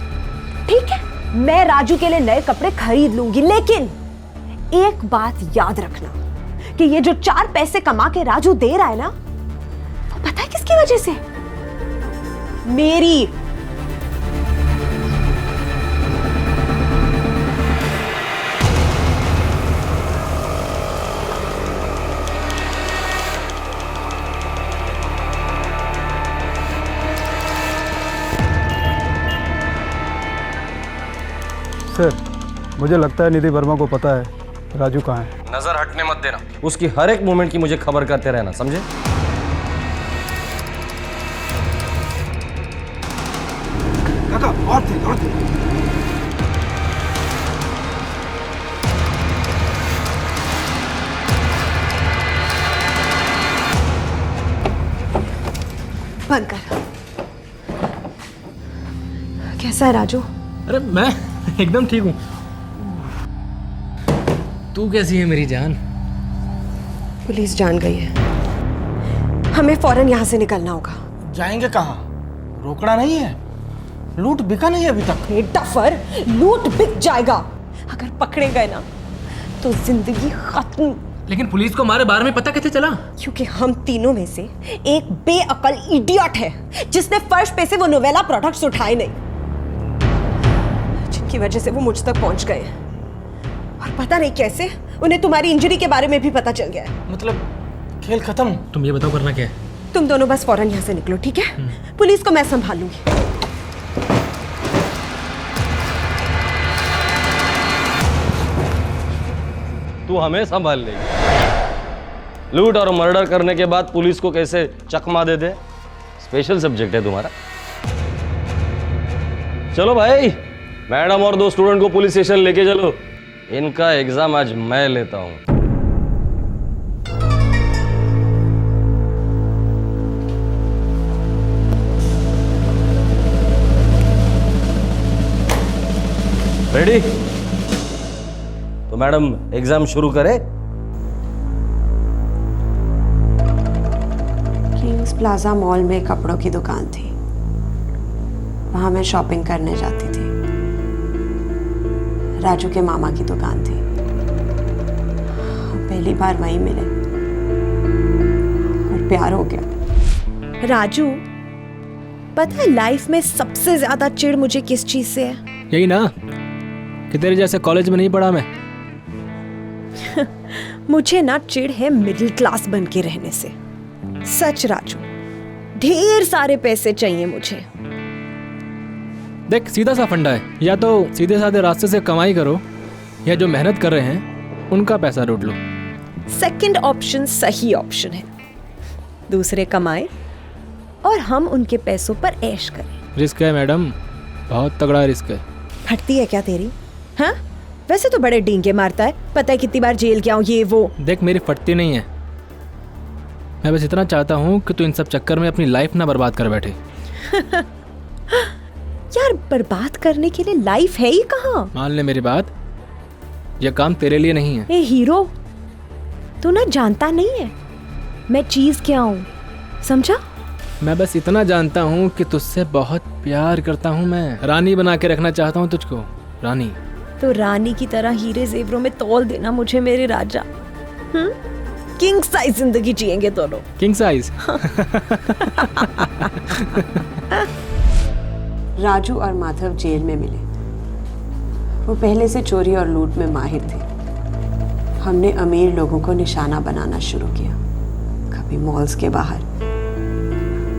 [SPEAKER 6] ठीक है? मैं राजू के लिए नए कपड़े खरीद लूंगी, लेकिन एक बात याद रखना कि ये जो 4 पैसे कमा के राजू दे रहा है ना, वो पता है किसकी वजह से? मेरी।
[SPEAKER 2] सर मुझे लगता है निधि वर्मा को पता है राजू कहाँ है।
[SPEAKER 3] नजर हटने मत देना, उसकी हर एक मोमेंट की मुझे खबर करते रहना, समझे?
[SPEAKER 15] काका और थे।
[SPEAKER 6] बंद कर। कैसा है राजू?
[SPEAKER 10] अरे मैं एकदम ठीक हूँ। तू कैसी है मेरी जान?
[SPEAKER 6] पुलिस जान गई है, हमें फौरन यहाँ से निकलना होगा।
[SPEAKER 16] जाएंगे कहाँ? रोकना नहीं है, लूट बिका नहीं अभी तक।
[SPEAKER 6] डफर, लूट बिक जाएगा। अगर पकड़े गए ना तो जिंदगी खत्म।
[SPEAKER 10] लेकिन पुलिस को हमारे बारे में पता कैसे चला?
[SPEAKER 6] क्योंकि हम तीनों में से एक बेअकल इडियट है जिसने फर्श पे से वो नोवेला प्रोडक्ट्स उठाए नहीं, जिनकी वजह से वो मुझ तक पहुंच गए। और पता नहीं कैसे उन्हें तुम्हारी इंजरी के बारे में भी पता चल गया है।
[SPEAKER 16] मतलब खेल खत्म?
[SPEAKER 10] तुम ये बताओ करना क्या है?
[SPEAKER 6] तुम दोनों बस फौरन यहाँ से निकलो, ठीक है? पुलिस को मैं संभाल लूंगी।
[SPEAKER 3] तू हमें संभाल लेगी। लूट और मर्डर करने के बाद पुलिस को कैसे चकमा दे दे, स्पेशल सब्जेक्ट है तुम्हारा। चलो भाई, मैडम और 2 स्टूडेंट को पुलिस स्टेशन लेके चलो, इनका एग्जाम आज मैं लेता हूं। रेडी? तो मैडम एग्जाम शुरू करें।
[SPEAKER 6] किंग्स प्लाजा मॉल में कपड़ों की दुकान थी, वहां मैं शॉपिंग करने जाती थी। राजू के मामा की दुकान थी, पहली बार वहीं मिले और प्यार हो गया। राजू, पता है लाइफ में सबसे ज्यादा चिढ़ मुझे किस चीज से है?
[SPEAKER 10] यही ना कि तेरे जैसे कॉलेज में नहीं पढ़ा मैं।
[SPEAKER 6] मुझे ना चिढ़ है मिडिल क्लास बन के रहने से। सच राजू, ढेर सारे पैसे चाहिए मुझे।
[SPEAKER 10] देख, सीधा सा फंडा है, या तो सीधे साधे रास्ते से कमाई करो, या जो मेहनत कर रहे हैं उनका पैसा लूट लो।
[SPEAKER 6] सेकंड ऑप्शन सही ऑप्शन है। दूसरे कमाए और हम उनके पैसों पर ऐश करें।
[SPEAKER 10] रिस्क है मैडम, बहुत तगड़ा रिस्क है।
[SPEAKER 6] फटती है क्या तेरी? हाँ, वैसे तो बड़े डींगे मारता है, पता है कितनी बार जेल गया हूँ, ये वो।
[SPEAKER 10] देख, मेरी फटती नहीं है, मैं बस इतना चाहता हूँ कि तू इन सब चक्कर में अपनी लाइफ ना बर्बाद कर बैठे।
[SPEAKER 6] यार बर्बाद करने के लिए लाइफ है ही कहाँ।
[SPEAKER 10] मान ले मेरी बात, यह काम तेरे लिए नहीं है।
[SPEAKER 6] ए हीरो, तू ना जानता नहीं है मैं चीज क्या हूँ, समझा?
[SPEAKER 10] मैं बस इतना जानता हूँ कि तुझसे बहुत प्यार करता हूँ। मैं रानी बना के रखना चाहता हूँ तुझको, रानी।
[SPEAKER 6] तो रानी की तरह हीरे जेवरों में तौल देना मुझे मेरे राजा। किंग साइज जिंदगी जिएंगे दोनों।
[SPEAKER 10] King size.
[SPEAKER 6] राजू और माधव जेल में मिले। वो पहले से चोरी और लूट में माहिर थे। हमने अमीर लोगों को निशाना बनाना शुरू किया, कभी मॉल्स के बाहर,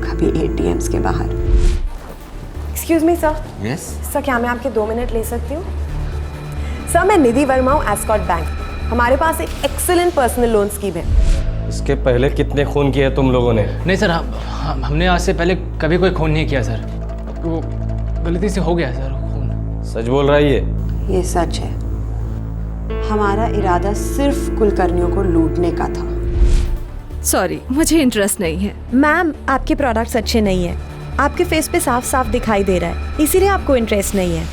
[SPEAKER 6] कभी एटीएम्स के बाहर। Excuse me sir.
[SPEAKER 5] Yes
[SPEAKER 6] sir, क्या मैं आपके 2 मिनट ले सकती हूँ? सर, मैं निधि वर्मा हूँ, एस्कॉर्ट बैंक। हमारे पास एक एक्सीलेंट पर्सनल लोन स्कीम है।
[SPEAKER 3] इसके पहले कितने खून किए तुम लोगों ने?
[SPEAKER 10] नहीं सर, हमने आज से पहले कभी कोई खून नहीं किया सर। वो गलती से हो गया सर खून।
[SPEAKER 3] सच बोल रहा है
[SPEAKER 6] ये सच है। हमारा इरादा सिर्फ कुलकर्णियों को लूटने का था।
[SPEAKER 24] सॉरी, मुझे इंटरेस्ट नहीं है।
[SPEAKER 6] मैम, आपके प्रोडक्ट्स अच्छे नहीं हैं। आपके फेस पे साफ साफ दिखाई दे रहा है, इसीलिए आपको इंटरेस्ट नहीं है।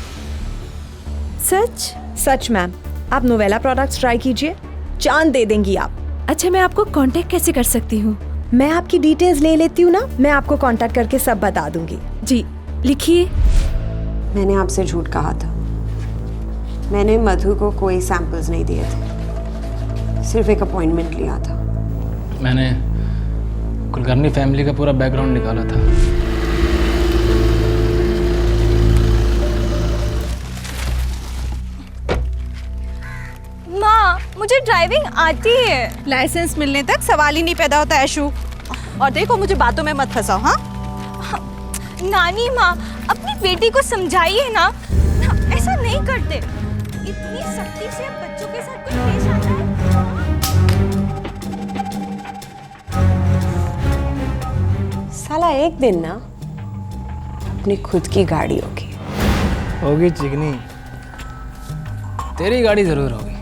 [SPEAKER 24] सच?
[SPEAKER 6] सच मैम। आप नोवेला प्रोडक्ट्स ट्राई कीजिए, जान दे देंगी आप।
[SPEAKER 24] अच्छा, मैं आपको कांटेक्ट कैसे कर सकती हूँ?
[SPEAKER 6] मैं आपकी डिटेल्स ले लेती हूँ ना, मैं आपको कांटेक्ट करके सब बता दूंगी।
[SPEAKER 24] जी लिखिए।
[SPEAKER 6] मैंने आपसे झूठ कहा था। मैंने मधु को कोई सैंपल्स नहीं दिए थे, सिर्फ एक अपॉइंटमेंट लिया था।
[SPEAKER 10] मैंने कुलकर्णी फैमिली का पूरा बैकग्राउंड निकाला था।
[SPEAKER 23] माँ, मुझे ड्राइविंग आती है।
[SPEAKER 24] लाइसेंस मिलने तक सवाल ही नहीं पैदा होता ऐशु। और देखो, मुझे बातों में मत फंसाओ। हाँ
[SPEAKER 23] नानी माँ, अपनी बेटी को समझाइए ना, ऐसा नहीं करते। इतनी सख्ती से बच्चों के साथ कोई पेश आता है?
[SPEAKER 6] साला एक दिन ना अपनी खुद की गाड़ी होगी
[SPEAKER 10] चिकनी। तेरी गाड़ी जरूर होगी।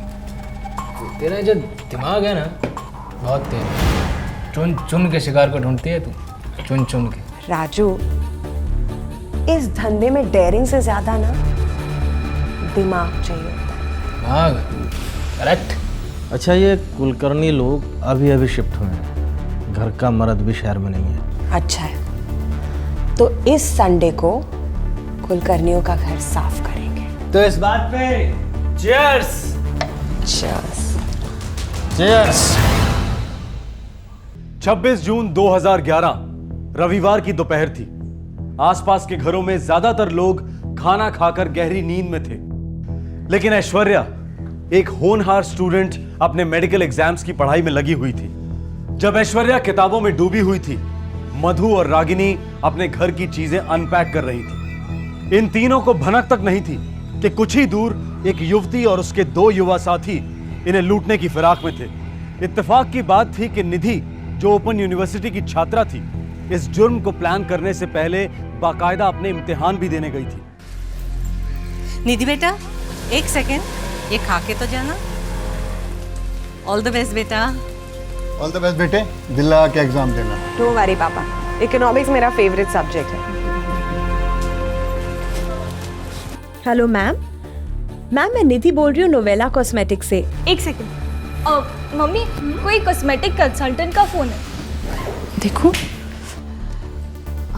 [SPEAKER 10] तेरा जो दिमाग है ना, बहुत तेज। चुन चुन के शिकार को ढूंढती है तू, चुन चुन के।
[SPEAKER 6] राजू, इस धंधे में डेयरिंग से ज्यादा ना दिमाग चाहिए होता है।
[SPEAKER 10] दिमाग? करेक्ट।
[SPEAKER 14] अच्छा, ये कुलकर्णी लोग अभी अभी शिफ्ट हुए हैं, घर का मर्द भी शहर में नहीं है।
[SPEAKER 6] अच्छा है, तो इस संडे को कुलकर्णियों का घर साफ करेंगे।
[SPEAKER 14] तो इस बात पे चीयर्स।
[SPEAKER 6] चीयर्स।
[SPEAKER 14] चीयर्स।
[SPEAKER 1] 26 जून 2011 रविवार की दोपहर थी। आसपास के घरों में ज्यादातर लोग खाना खाकर गहरी नींद में थे, लेकिन ऐश्वर्या, एक होनहार स्टूडेंट, अपने मेडिकल एग्जाम्स की पढ़ाई में लगी हुई थी। जब ऐश्वर्या किताबों में डूबी हुई थी, मधु और रागिनी अपने घर की चीजें अनपैक कर रही थी। इन तीनों को भनक तक नहीं थी कि कुछ ही दूर एक युवती और उसके 2 युवा साथी इन्हें लूटने की फिराक में थे। इत्तेफाक की बात थी कि निधि, जो ओपन यूनिवर्सिटी की छात्रा थी, इस जुर्म को प्लान करने से पहले बाकायदा अपने इम्तिहान भी देने गई थी।
[SPEAKER 8] निधि बेटा, एक सेकेंड, ये खा के तो जाना। ऑल द बेस्ट बेटा।
[SPEAKER 12] ऑल द बेस्ट बेटे, दिल लगा के एग्जाम देना।
[SPEAKER 6] डोंट वरी पापा, इकोनॉमिक्स मेरा फेवरेट सब्जेक्ट है। हेलो मैम, मैं निधि बोल रही हूँ नोवेला कॉस्मेटिक्स से।
[SPEAKER 23] एक सेकंड। मम्मी, कोई कॉस्मेटिक कंसल्टेंट का फोन है।
[SPEAKER 6] देखो।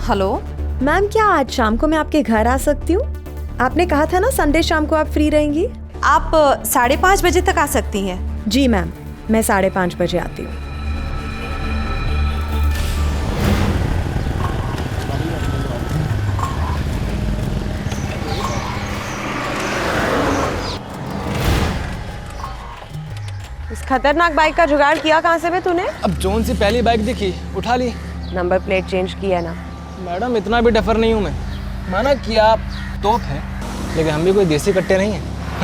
[SPEAKER 6] हेलो मैम, क्या आज शाम को मैं आपके घर आ सकती हूँ? आपने कहा था ना संडे शाम को आप फ्री रहेंगी।
[SPEAKER 24] आप 5:30 बजे तक आ सकती हैं।
[SPEAKER 6] जी मैम, मैं 5:30 बजे आती हूँ। इस खतरनाक बाइक का जुगाड़ किया कहाँ से बे तूने?
[SPEAKER 10] अब जोन सी पहली बाइक दिखी, उठा ली।
[SPEAKER 6] नंबर प्लेट चेंज किया ना?
[SPEAKER 10] मैडम, इतना भी डफर नहीं हूँ मैं। माना कि आप तोप हैं, लेकिन हम भी कोई देसी कट्टे नहीं हैं।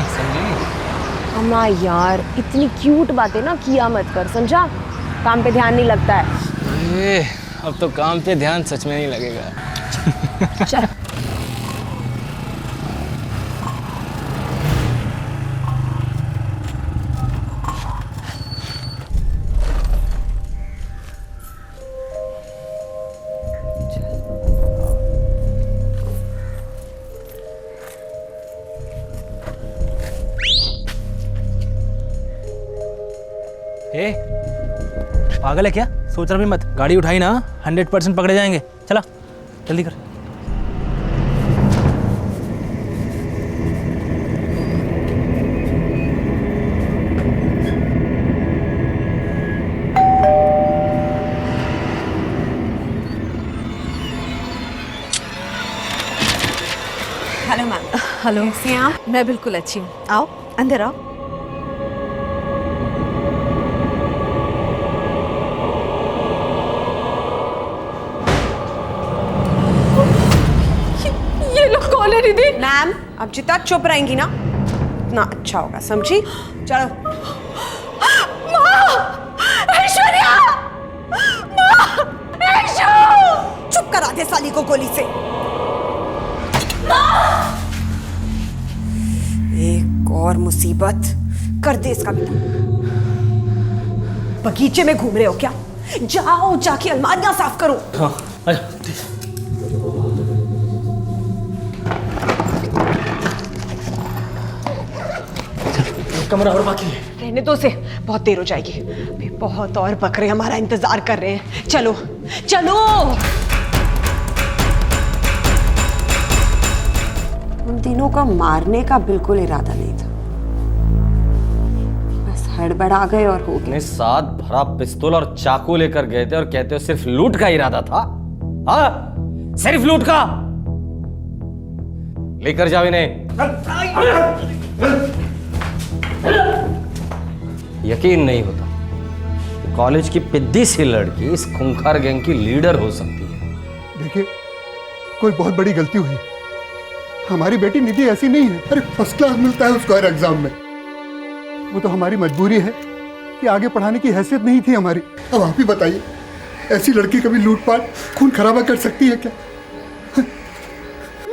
[SPEAKER 10] समझी?
[SPEAKER 6] अम्मा यार, इतनी क्यूट बातें ना किया मत कर, समझा? काम पे ध्यान नहीं लगता है।
[SPEAKER 10] अब तो काम पे ध्यान सच में नहीं लगेगा।
[SPEAKER 6] चल।
[SPEAKER 10] ए, पागल है क्या? सोच रहा भी मत, गाड़ी उठाई ना 100% पकड़े जाएंगे। चला जल्दी कर।
[SPEAKER 24] Hello ma'am. हेलो, कैसे हैं आप? मैं बिल्कुल अच्छी हूँ। आओ अंदर आओ।
[SPEAKER 6] ये लोग कौन है दीदी? मैम, अब जितना चुप रहेंगी ना उतना अच्छा होगा, समझी? चलो। ऐश्वर्या! चुप करा दे साली को गोली से। एक और मुसीबत कर दे इसका बेटा। बगीचे में घूम रहे हो क्या? जाओ जाके अलमारियां साफ करो।
[SPEAKER 10] हाँ, आजा। कमरा और बाकी है।
[SPEAKER 6] रहने दो, से बहुत देर हो जाएगी। अभी बहुत और बकरे हमारा इंतजार कर रहे हैं। चलो चलो। उन तीनों का मारने का बिल्कुल इरादा नहीं था, बस हड़बड़ा गए और हो गए।
[SPEAKER 3] अपने साथ भरा पिस्तौल और चाकू लेकर गए थे और कहते हो सिर्फ लूट का इरादा था? हाँ, सिर्फ लूट का। लेकर जाओ इन्हें। यकीन नहीं होता कॉलेज की पिद्दी सी लड़की इस खूंखार गैंग की लीडर हो सकती है।
[SPEAKER 12] देखिए, कोई बहुत बड़ी गलती हुई। हमारी बेटी निधि ऐसी नहीं है। अरे फर्स्ट क्लास मिलता है उसको हर एग्जाम में। वो तो हमारी मजबूरी है कि आगे पढ़ाने की हैसियत नहीं थी हमारी। अब आप ही बताइए, ऐसी लड़की कभी लूटपाट खून खराबा कर सकती है क्या?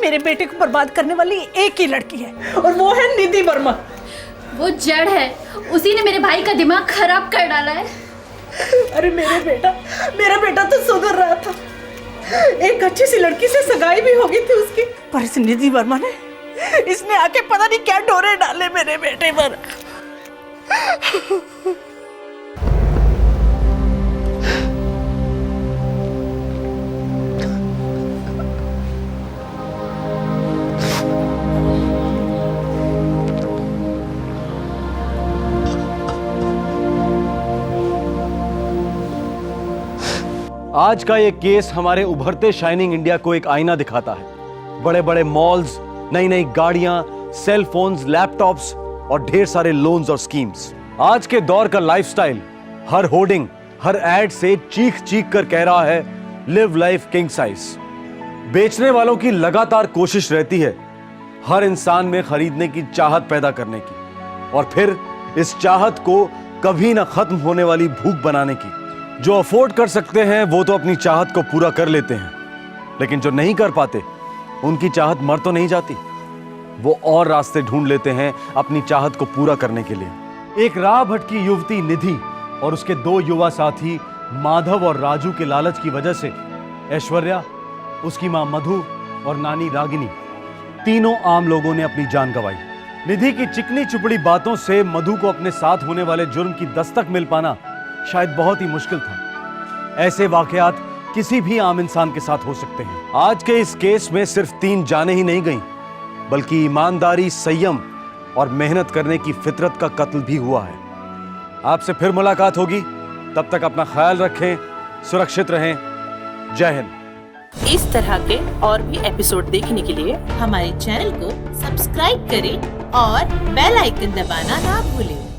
[SPEAKER 22] मेरे बेटे को बर्बाद करने वाली एक ही लड़की है और वो है निधि वर्मा।
[SPEAKER 25] वो जड़ है, उसी ने मेरे भाई का दिमाग खराब कर डाला है।
[SPEAKER 22] अरे मेरा बेटा तो सुधर रहा था। एक अच्छी सी लड़की से सगाई भी हो गई थी उसकी, पर इस निधि वर्मा ने इसने आके पता नहीं क्या डोरे डाले मेरे बेटे पर।
[SPEAKER 1] आज का ये केस हमारे उभरते शाइनिंग इंडिया को एक आईना दिखाता है। बड़े बड़े मॉल्स, नई नई गाड़ियां, सेल फोन्स, लैपटॉप्स और ढेर सारे लोन्स और स्कीम्स। आज के दौर का लाइफस्टाइल हर होर्डिंग, हर एड से चीख चीख कर कह रहा है, लिव लाइफ किंग साइज। बेचने वालों की लगातार कोशिश रहती है हर इंसान में खरीदने की चाहत पैदा करने की, और फिर इस चाहत को कभी ना खत्म होने वाली भूख बनाने की। जो अफोर्ड कर सकते हैं वो तो अपनी चाहत को पूरा कर लेते हैं, लेकिन जो नहीं कर पाते उनकी चाहत मर तो नहीं जाती। वो और रास्ते ढूंढ लेते हैं अपनी चाहत को पूरा करने के लिए। एक राह भटकी युवती निधि और उसके दो युवा साथी माधव और राजू के लालच की वजह से ऐश्वर्या, उसकी मां मधु और नानी रागिनी, तीनों आम लोगों ने अपनी जान गंवाई। निधि की चिकनी चुपड़ी बातों से मधु को अपने साथ होने वाले जुर्म की दस्तक मिल पाना शायद बहुत ही मुश्किल था। ऐसे वाकयात किसी भी आम इंसान के साथ हो सकते हैं। आज के इस केस में सिर्फ 3 जानें ही नहीं गईं, बल्कि ईमानदारी, संयम और मेहनत करने की फितरत का कत्ल भी हुआ है। आपसे फिर मुलाकात होगी, तब तक अपना ख्याल रखें, सुरक्षित रहें। जय हिंद।
[SPEAKER 11] इस तरह के और भी एपिसोड देखने के लिए हमारे चैनल को सब्सक्राइब करें और बेल आइकन दबाना ना भूलें।